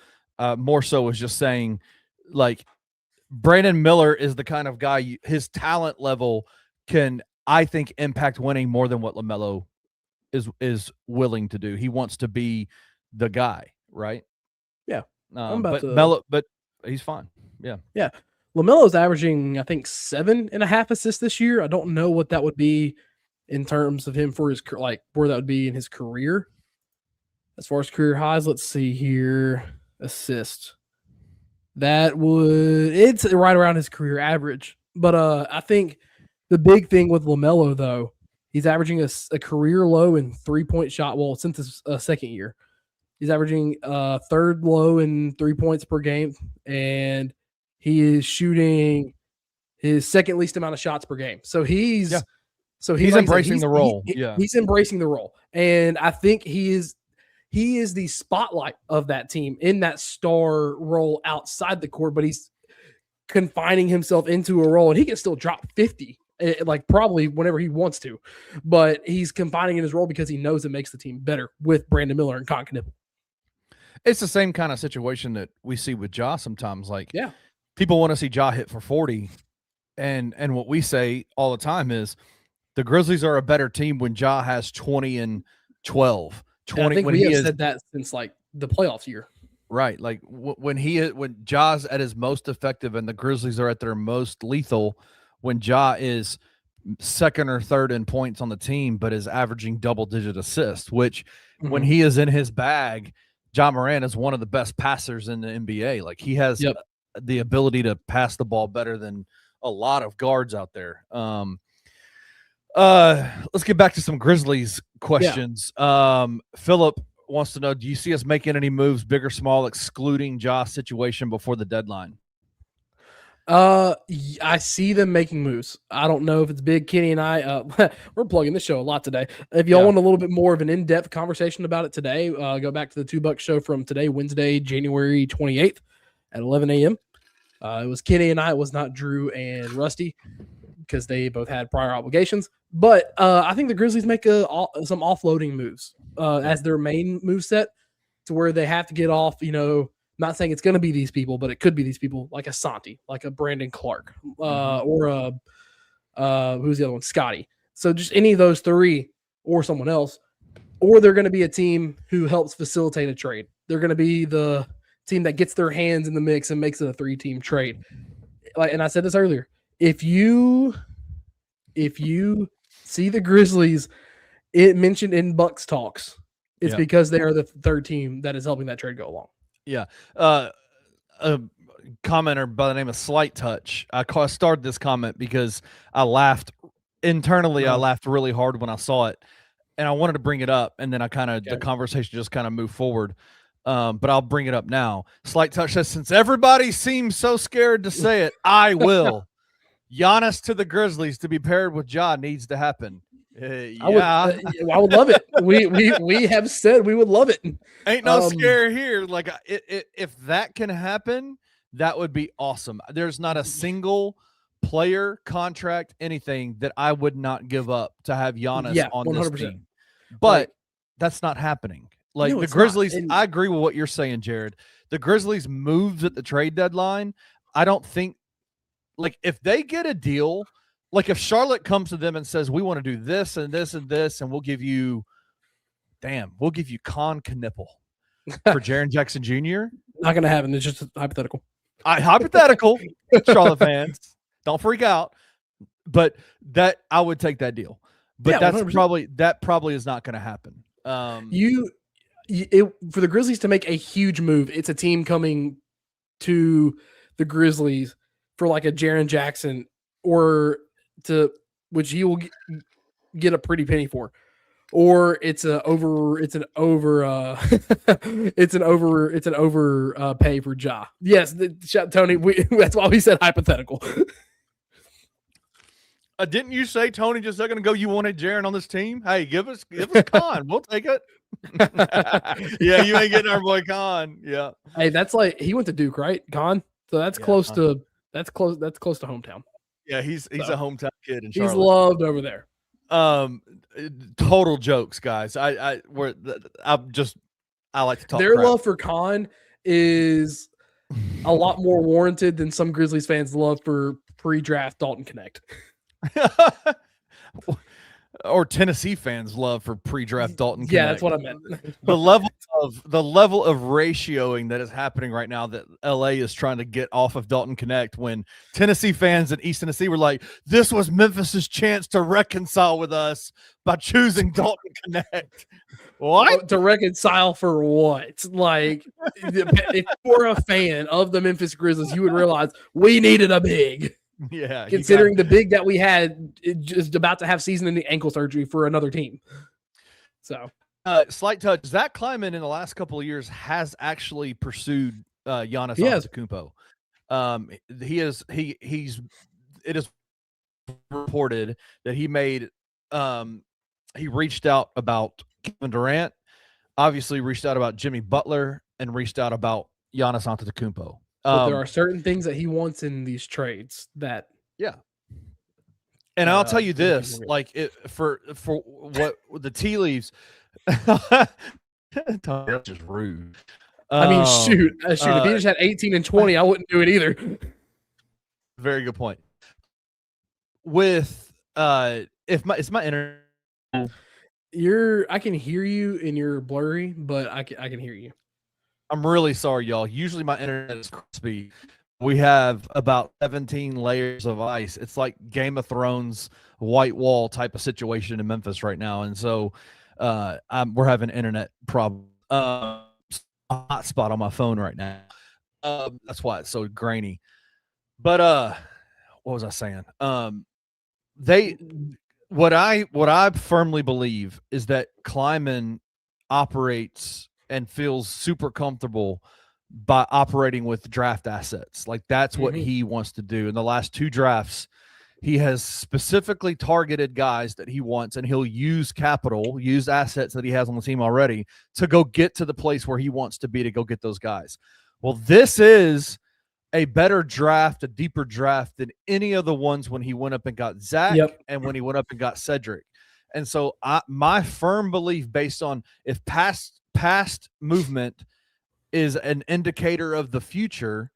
More so was just saying, like, Brandon Miller is the kind of guy, his talent level can, I think, impact winning more than what LaMelo is willing to do. He wants to be the guy, right? Yeah. But he's fine. Yeah. Yeah. LaMelo's averaging, I think, 7.5 assists this year. I don't know what that would be in terms of him for his, like, where that would be in his career. As far as career highs, let's see here. Assist. It's right around his career average. But I think the big thing with LaMelo, though, he's averaging a career low in 3-point shot. Well, since his second year, he's averaging third low in 3 points per game, and he is shooting his second least amount of shots per game. So he's embracing the role. He's embracing the role, and I think he is the spotlight of that team in that star role outside the court. But he's confining himself into a role, and he can still drop 50. Like probably whenever he wants to, but he's confining in his role because he knows it makes the team better with Brandon Miller and Con Knippel. It's the same kind of situation that we see with Ja sometimes. Like, people want to see Ja hit for 40, and what we say all the time is the Grizzlies are a better team when Ja has 20 and 12. 20 I think when we he have is, said that since like the playoffs year. Right, like when Ja's at his most effective and the Grizzlies are at their most lethal, when Ja is second or third in points on the team, but is averaging double-digit assists, which when he is in his bag, Ja Morant is one of the best passers in the NBA. Like, he has the ability to pass the ball better than a lot of guards out there. Let's get back to some Grizzlies questions. Philip wants to know, do you see us making any moves, big or small, excluding Ja's situation before the deadline? I see them making moves. I don't know if it's big. Kenny and I, we're plugging this show a lot today. If y'all want a little bit more of an in-depth conversation about it today, go back to the $2 show from today, Wednesday, January 28th at 11 a.m. It was Kenny and I. It was not Drew and Rusty because they both had prior obligations. But I think the Grizzlies make some offloading moves as their main move set to where they have to get off, not saying it's going to be these people, but it could be these people like a Santi, like a Brandon Clark, or who's the other one? Scotty. So just any of those three or someone else, or they're going to be a team who helps facilitate a trade. They're going to be the team that gets their hands in the mix and makes it a 3-team trade. And I said this earlier, if you see the Grizzlies it mentioned in Bucks talks, it's because they are the third team that is helping that trade go along. Yeah. A commenter by the name of Slight Touch. I started this comment because I laughed internally. I laughed really hard when I saw it, and I wanted to bring it up, and then the conversation just kind of moved forward. But I'll bring it up now. Slight Touch says, since everybody seems so scared to say it, I will. Giannis to the Grizzlies to be paired with Ja needs to happen. I would love it. We have said we would love it. Ain't no scare here. Like, if that can happen, that would be awesome. There's not a single player, contract, anything that I would not give up to have Giannis on 100%. This team. But that's not happening. Like, the Grizzlies, I agree with what you're saying, Jared. The Grizzlies moves at the trade deadline. I don't think, like, if they get a deal, like if Charlotte comes to them and says, we want to do this and this and this, and we'll give you Con Knippel for Jaren Jackson Jr. Not going to happen. It's just hypothetical. Hypothetical, Charlotte fans. Don't freak out. But that I would take that deal. But that's 100%. probably is not going to happen. For the Grizzlies to make a huge move, it's a team coming to the Grizzlies for like a Jaren Jackson, or which he will get a pretty penny for, or it's an over it's an over pay for Ja. Yes, Tony. That's why we said hypothetical. Didn't you say, Tony, just a second ago you wanted Jaron on this team? Hey, give us Con. We'll take it. Yeah, you ain't getting our boy Con. Yeah. Hey, that's like he went to Duke, right? Con. So that's close to hometown. Yeah, he's a hometown kid in Charlotte. He's loved over there. Total jokes, guys. I like to talk. Their crap. love for Con is a lot more warranted than some Grizzlies fans' love for pre-draft Dalton Connect. Or Tennessee fans' love for pre-draft Dalton Connect. Yeah, that's what I meant. the level of ratioing that is happening right now that LA is trying to get off of Dalton Connect, when Tennessee fans in East Tennessee were like, this was Memphis's chance to reconcile with us by choosing Dalton Connect. What? To reconcile for what? Like, if you're a fan of the Memphis Grizzlies, you would realize we needed a big. Yeah, considering the big that we had just about to have season-ending ankle surgery for another team. So, slight touch. Zach Kleiman in the last couple of years has actually pursued Giannis Antetokounmpo. It is reported that he made he reached out about Kevin Durant, obviously reached out about Jimmy Butler, and reached out about Giannis Antetokounmpo. But there are certain things that he wants in these trades that, and I'll tell you this, like for what the tea leaves, that's just rude. I mean, shoot, if he just had 18 and 20, I wouldn't do it either. Very good point. With it's my internet. I can hear you and you're blurry, but I can hear you. I'm really sorry, y'all. Usually my internet is crispy. We have about 17 layers of ice. It's like Game of Thrones white wall type of situation in Memphis right now. And so we're having internet problem. Hotspot on my phone right now. That's why it's so grainy. But what was I saying? What I firmly believe is that Kleiman operates and feels super comfortable by operating with draft assets. Like that's what he wants to do. In the last 2 drafts, he has specifically targeted guys that he wants, and he'll use assets that he has on the team already to go get to the place where he wants to be to go get those guys. Well, this is a better draft, a deeper draft than any of the ones when he went up and got Zach and when he went up and got Cedric. And so my firm belief, based on if past movement is an indicator of the future.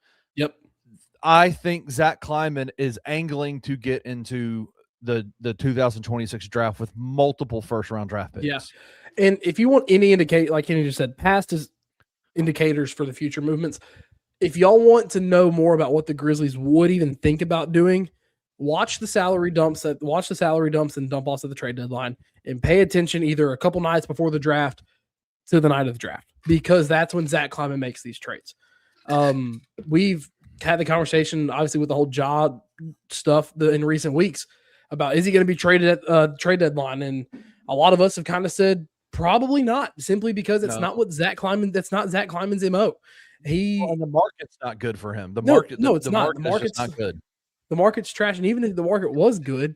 I think Zach Kleiman is angling to get into the 2026 draft with multiple first-round draft picks. Yeah, and if you want any indicate, like Kenny just said, past is indicators for the future movements. If y'all want to know more about what the Grizzlies would even think about doing, watch the salary dumps and dump offs at the trade deadline, and pay attention either a couple nights before the draft to the night of the draft, because that's when Zach Kleiman makes these trades. We've had the conversation, obviously, with the whole job stuff in recent weeks about, is he going to be traded at trade deadline? And a lot of us have kind of said probably not, simply because it's not what Zach Kleiman. That's not Zach Kleiman's MO. The market's not good for him. It's not. The market's not good. The market's trash, and even if the market was good,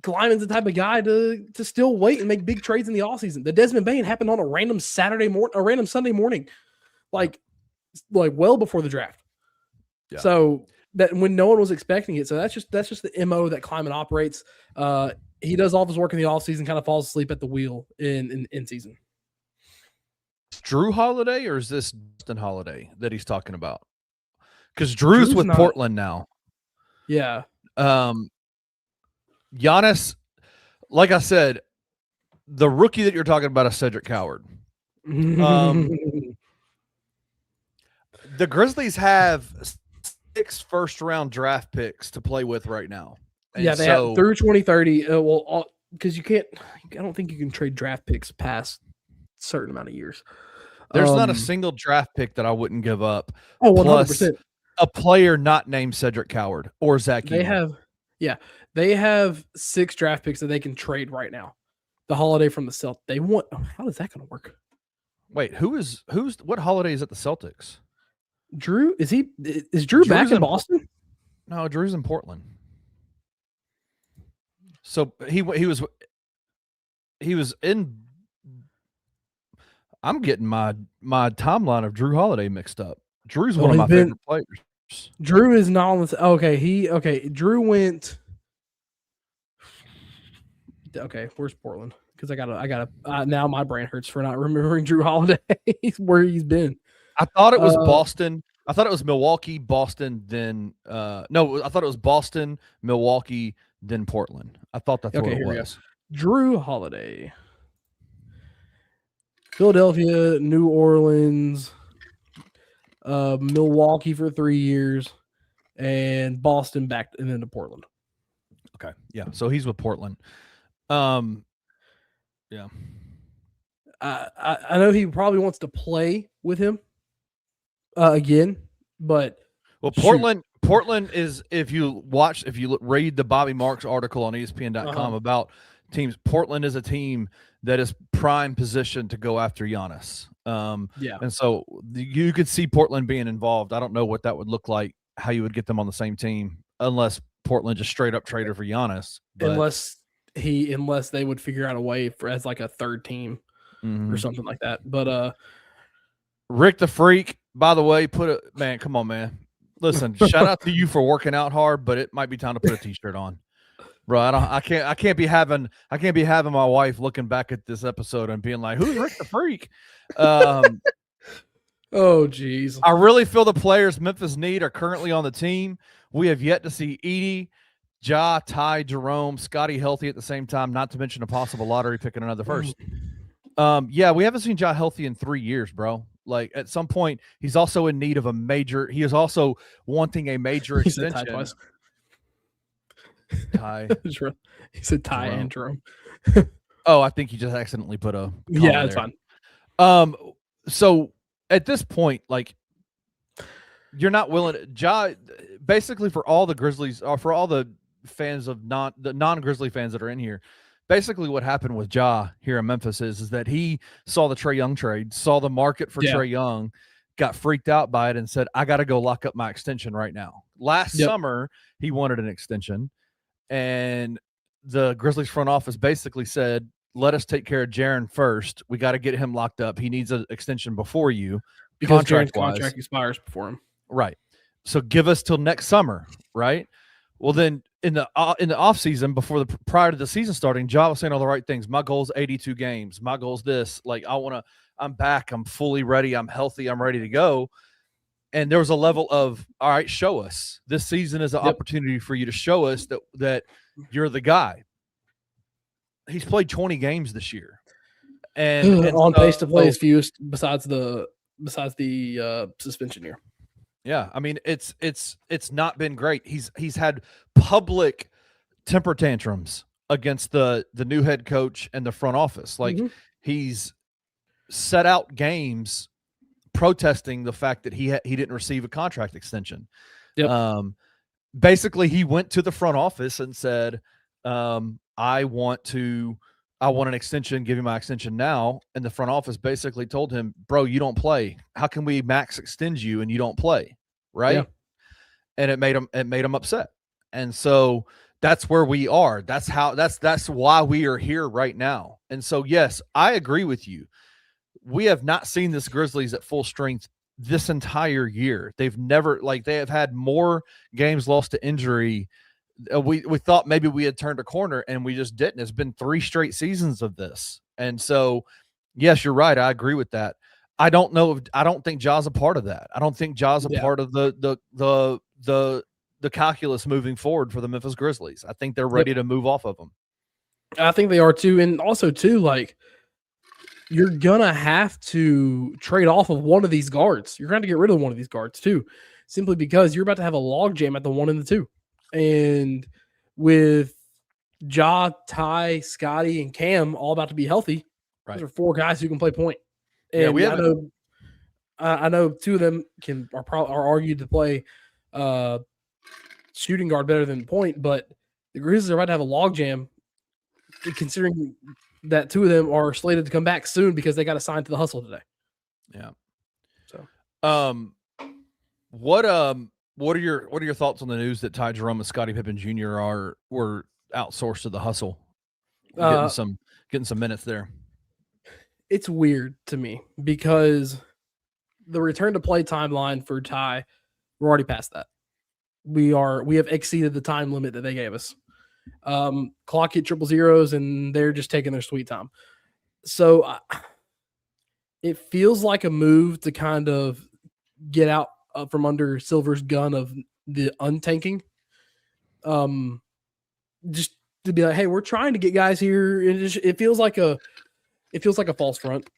Kleiman's the type of guy to still wait and make big trades in the offseason. The Desmond Bane happened on a random Sunday morning, like well before the draft. Yeah. So that when no one was expecting it. So that's just the MO that Kleiman operates. He does all of his work in the offseason, kind of falls asleep at the wheel in season. Drew Holiday, or is this Justin Holiday that he's talking about? Because Drew's with Portland now. Yeah. Giannis, like I said, the rookie that you're talking about is Cedric Coward. The Grizzlies have 6 first-round draft picks to play with right now. And they have through 2030. Because I don't think you can trade draft picks past a certain amount of years. There's not a single draft pick that I wouldn't give up. Oh, 100%. A player not named Cedric Coward or Zach. They have 6 draft picks that they can trade right now. the Holiday from the Celtics. They want. How is that going to work? Wait, what Holiday is at the Celtics? Drew is Drew back in Boston? No, Drew's in Portland. So he was in. I'm getting my timeline of Drew Holiday mixed up. Drew's one of my favorite players. Drew is not on the. Okay. Drew went. Okay, where's Portland? Because I gotta. Now my brain hurts for not remembering Drew Holiday where he's been. I thought it was Boston. I thought it was Milwaukee, Boston, then no. I thought it was Boston, Milwaukee, then Portland. I thought that's what it was. Drew Holiday, Philadelphia, New Orleans, Milwaukee for 3 years, and Boston back and then to Portland. Okay, yeah. So he's with Portland. Yeah. I know he probably wants to play with him again, but Portland is, if you read the Bobby Marks article on ESPN.com about teams, Portland is a team that is prime position to go after Giannis. And so you could see Portland being involved. I don't know what that would look like, how you would get them on the same team, unless Portland just straight up traded for Giannis. Unless they would figure out a way as like a third team or something like that. But Rick the Freak, by the way, man, come on, man. Listen, shout out to you for working out hard, but it might be time to put a t-shirt on. Bro, I can't be having my wife looking back at this episode and being like, "Who's Rick the Freak?" Oh geez. I really feel the players Memphis need are currently on the team. We have yet to see Edey, Ja, Ty, Jerome, Scotty healthy at the same time, not to mention a possible lottery pick and another first. Yeah, we haven't seen Ja healthy in 3 years, bro. Like, at some point, he's also in need of he is also wanting a major extension. Ty. He said Ty and Jerome. Oh, I think he just accidentally put a yeah, that's fine. So at this point, like, you're not willing to, basically, for all the Grizzlies, or for all the fans of the non-Grizzly fans that are in here, basically what happened with Ja here in Memphis is that he saw the Trae Young trade, saw the market for Trae Young, got freaked out by it, and said, I got to go lock up my extension right now. Last summer, he wanted an extension, and the Grizzlies front office basically said, let us take care of Jaren first. We got to get him locked up. He needs an extension before you. Because Jaren's contract expires before him. Right. So give us till next summer, right? Well, then in the off season, prior to the season starting, Ja was saying all the right things. My goal is 82 games. My goal is this. Like, I'm back. I'm fully ready. I'm healthy. I'm ready to go. And there was a level of, all right, show us. This season is an opportunity for you to show us that you're the guy. He's played 20 games this year, and on pace to play his fewest besides the suspension year. Yeah, I mean, it's not been great. He's had public temper tantrums against the new head coach and the front office. Like, he's set out games protesting the fact that he didn't receive a contract extension. Basically, he went to the front office and said, I want an extension, give me my extension now. And the front office basically told him, bro, you don't play. How can we max extend you and you don't play? Right. Yeah. And it made him upset. And so that's where we are. That's why we are here right now. And so, yes, I agree with you. We have not seen this Grizzlies at full strength this entire year. They have had more games lost to injury. We thought maybe we had turned a corner, and we just didn't. It's been 3 straight seasons of this. And so, yes, you're right. I agree with that. I don't think Ja's a part of that. I don't think Ja's a part of the calculus moving forward for the Memphis Grizzlies. I think they're ready to move off of them. I think they are too. And also too, like, you're gonna have to trade off of one of these guards. You're going to get rid of one of these guards too, simply because you're about to have a logjam at the 1 and the 2. And with Ja, Ty, Scotty, and Cam all about to be healthy, those are 4 guys who can play point. And I know 2 of them are argued to play shooting guard better than point, but the Grizzlies are about to have a logjam, considering that 2 of them are slated to come back soon because they got assigned to the hustle today. Yeah. So, what are your thoughts on the news that Ty Jerome and Scottie Pippen Jr. were outsourced to the hustle, getting some minutes there? It's weird to me because the return to play timeline for Ty, we're already past that. We have exceeded the time limit that they gave us. Clock hit 000s and they're just taking their sweet time. So it feels like a move to kind of get out from under Silver's gun of the untanking. Just to be like, hey, we're trying to get guys here. It feels like a false front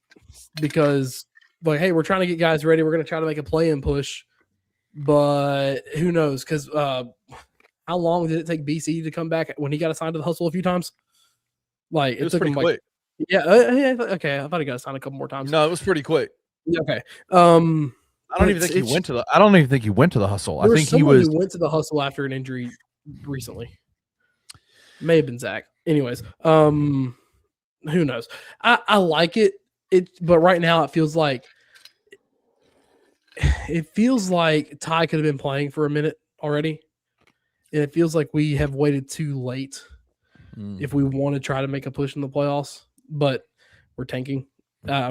because, like, hey, we're trying to get guys ready. We're going to try to make a play-in push, but who knows? Because how long did it take BC to come back when he got assigned to the hustle a few times? Like, it took him quick. Okay. I thought he got assigned a couple more times. No, it was pretty quick. Okay. I don't even think he went to the hustle. I think he went to the hustle after an injury recently. May have been Zach. Anyways, who knows? I like it. But right now it feels like Ty could have been playing for a minute already. And it feels like we have waited too late if we want to try to make a push in the playoffs. But we're tanking. There's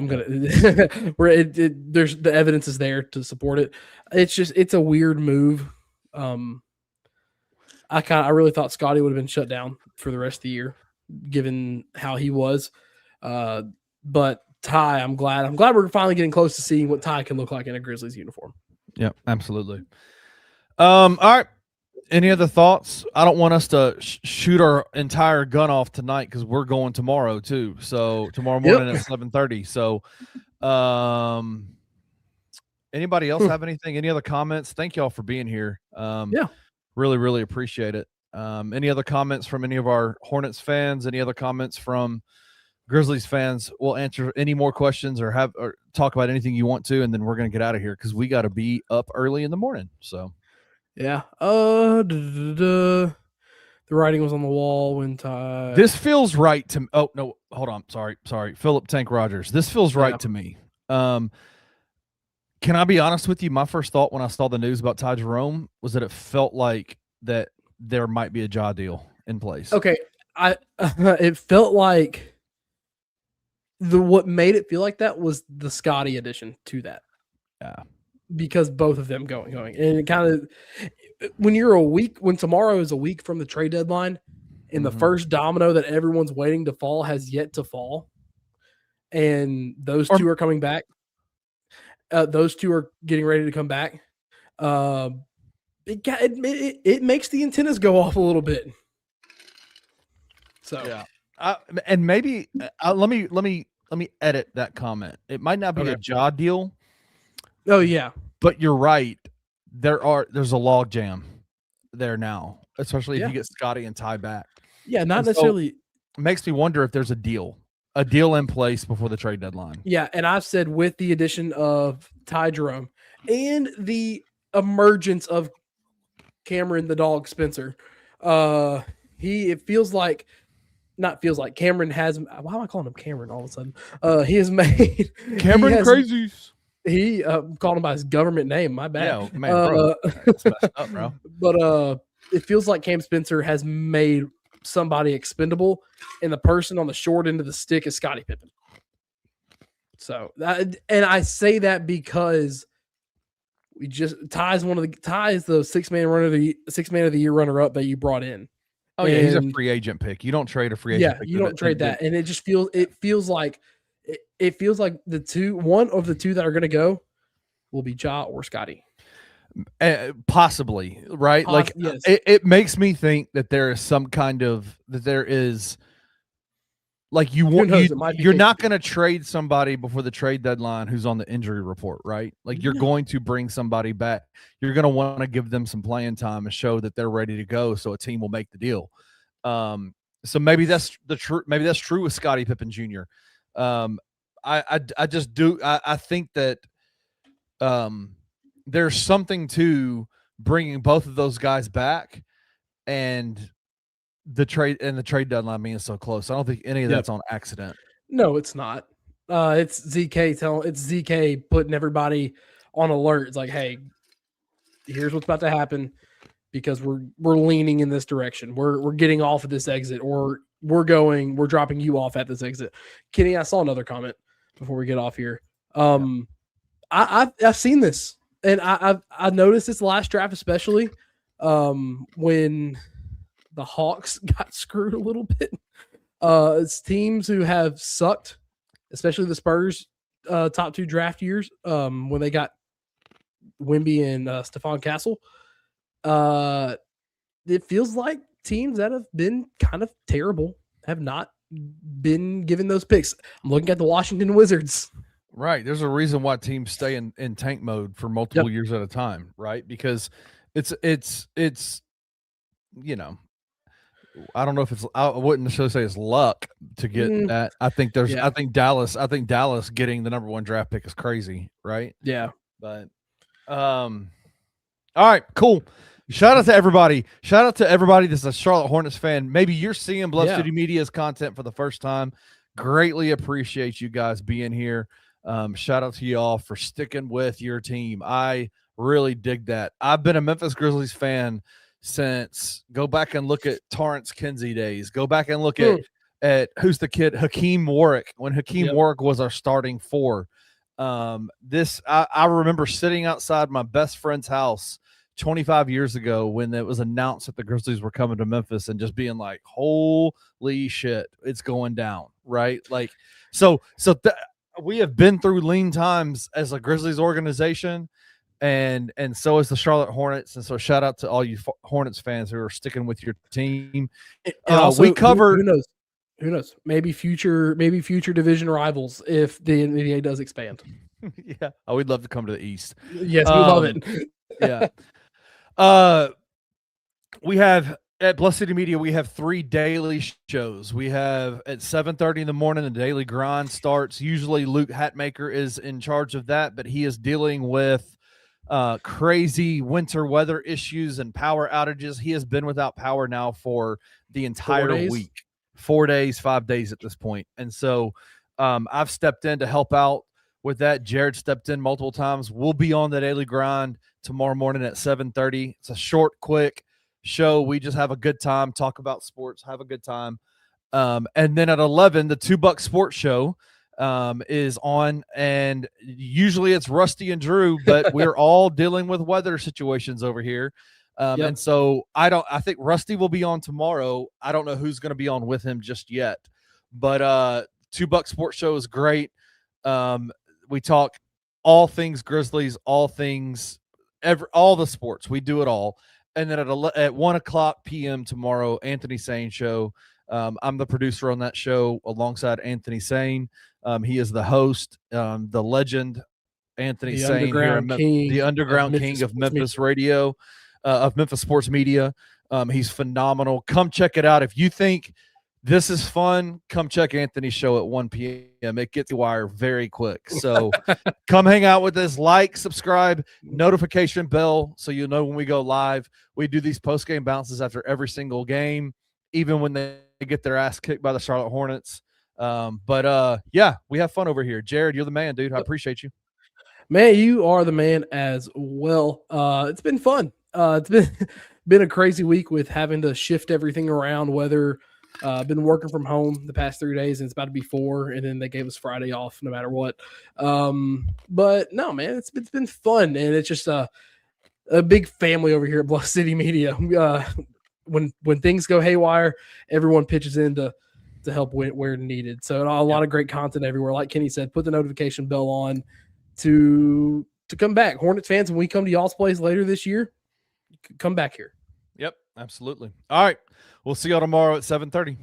the evidence is there to support it. It's a weird move. I really thought Scottie would have been shut down for the rest of the year, given how he was. But Ty, I'm glad we're finally getting close to seeing what Ty can look like in a Grizzlies uniform. Yeah, absolutely. All right. Any other thoughts? I don't want us to shoot our entire gun off tonight because we're going tomorrow too. So tomorrow morning at 7:30. So, anybody else have anything? Any other comments? Thank y'all for being here. Really, really appreciate it. Any other comments from any of our Hornets fans? Any other comments from Grizzlies fans? We'll answer any more questions or talk about anything you want to, and then we're gonna get out of here because we got to be up early in the morning. So. Yeah. The writing was on the wall when Ty. This feels right to. Oh no, hold on. Sorry. Philip Tank Rogers. This feels right to me. Can I be honest with you? My first thought when I saw the news about Ty Jerome was that it felt like that there might be a jaw deal in place. Okay, it felt like what made it feel like that was the Scottie addition to that. Yeah. Because both of them going, and it kind of when tomorrow is a week from the trade deadline, and the first domino that everyone's waiting to fall has yet to fall, and those two are coming back. Those two are getting ready to come back. It makes the antennas go off a little bit. So yeah, and maybe let me edit that comment. It might not be a jaw deal. Oh yeah, but you're right. There's a log jam there now, especially if you get Scottie and Ty back. Yeah, not necessarily. It makes me wonder if there's a deal in place before the trade deadline. Yeah, and I've said with the addition of Ty Jerome and the emergence of Cameron the dog Spencer, Cameron has. Why am I calling him Cameron all of a sudden? He has made Cameron crazies. He called him by his government name. My bad. Yeah, man, bro. That's messed up, bro. But it feels like Cam Spencer has made somebody expendable, and the person on the short end of the stick is Scottie Pippen. So, and I say that because Ty's the six man of the year runner up that you brought in. Oh yeah, he's a free agent pick. You don't trade a free agent. Yeah, you don't trade that, and it feels like one of the two that are going to go will be Ja or Scottie. Possibly, right? Yes. It makes me think that there is you're not going to trade somebody before the trade deadline who's on the injury report, right? Like you're going to bring somebody back. You're going to want to give them some playing time and show that they're ready to go, so a team will make the deal. So maybe that's true with Scottie Pippen Jr. I just do. I think that there's something to bringing both of those guys back and the trade deadline being so close. I don't think any of that's on accident. No, it's not. It's ZK putting everybody on alert. It's like, hey, here's what's about to happen because we're leaning in this direction. We're getting off at this exit, or we're dropping you off at this exit. Kenny, I saw another comment before we get off here. I've seen this, and I noticed this last draft, especially when the Hawks got screwed a little bit. It's teams who have sucked, especially the Spurs top 2 draft years when they got Wemby and Stephon Castle. It feels like teams that have been kind of terrible have not been given those picks. I'm looking at the Washington Wizards. Right. There's a reason why teams stay in tank mode for multiple years at a time, right? Because it's I don't know if I wouldn't necessarily say it's luck to get that. I think I think Dallas getting the number 1 draft pick is crazy, right? Yeah. But all right, cool. Shout out to everybody. That's a Charlotte Hornets fan. Maybe you're seeing Bluff City Media's content for the first time. Greatly appreciate you guys being here. Shout out to y'all for sticking with your team. I really dig that. I've been a Memphis Grizzlies fan since, go back and look at Torrance Kinsey days. Go back and look at who's the kid, Hakeem Warwick, when Hakeem Warwick was our starting 4. I remember sitting outside my best friend's house 25 years ago when it was announced that the Grizzlies were coming to Memphis and just being like, holy shit, it's going down, right? Like, we have been through lean times as a Grizzlies organization, and so is the Charlotte Hornets. And so shout out to all you Hornets fans who are sticking with your team. And also, we covered who knows? Maybe future division rivals if the NBA does expand. Yeah. Oh, we'd love to come to the East. Yes, we love it. Yeah. We have at Bluff City Media, we have 3 daily shows. We have at 7:30 in the morning, the daily grind starts. Usually Luke Hatmaker is in charge of that, but he is dealing with crazy winter weather issues and power outages. He has been without power now for the entire week. 4 days, 5 days at this point. And so I've stepped in to help out with that. Jared stepped in multiple times. We'll be on the daily grind tomorrow morning at 7:30. It's a short, quick show. We just have a good time, talk about sports, have a good time. And then at 11, the $2 Sports Show is on, and usually it's Rusty and Drew, but we're all dealing with weather situations over here. And so I think Rusty will be on tomorrow. I don't know who's going to be on with him just yet, but $2 Sports Show is great. We talk all things Grizzlies, all things, all the sports. We do it all. And then at 1:00 p.m. tomorrow, Anthony Sane Show. I'm the producer on that show alongside Anthony Sane. He is the host, the legend, Anthony Sane, the underground king of Memphis radio, of Memphis sports media. He's phenomenal. Come check it out. If you think this is fun, come check Anthony's show at 1 p.m. It gets the wire very quick. So come hang out with us, like, subscribe, notification bell so you know when we go live. We do these post-game bounces after every single game, even when they get their ass kicked by the Charlotte Hornets. Yeah, we have fun over here. Jared, you're the man, dude. I appreciate you. Man, you are the man as well. It's been fun. It's been a crazy week with having to shift everything around, whether been working from home the past 3 days, and it's about to be 4, and then they gave us Friday off no matter what. But no, man, it's been fun, and it's just a big family over here at Bluff City Media. When things go haywire, everyone pitches in to help where needed. So a lot of great content everywhere. Like Kenny said, put the notification bell on to come back. Hornets fans, when we come to y'all's place later this year, come back here. Yep, absolutely. All right. We'll see y'all tomorrow at 7:30.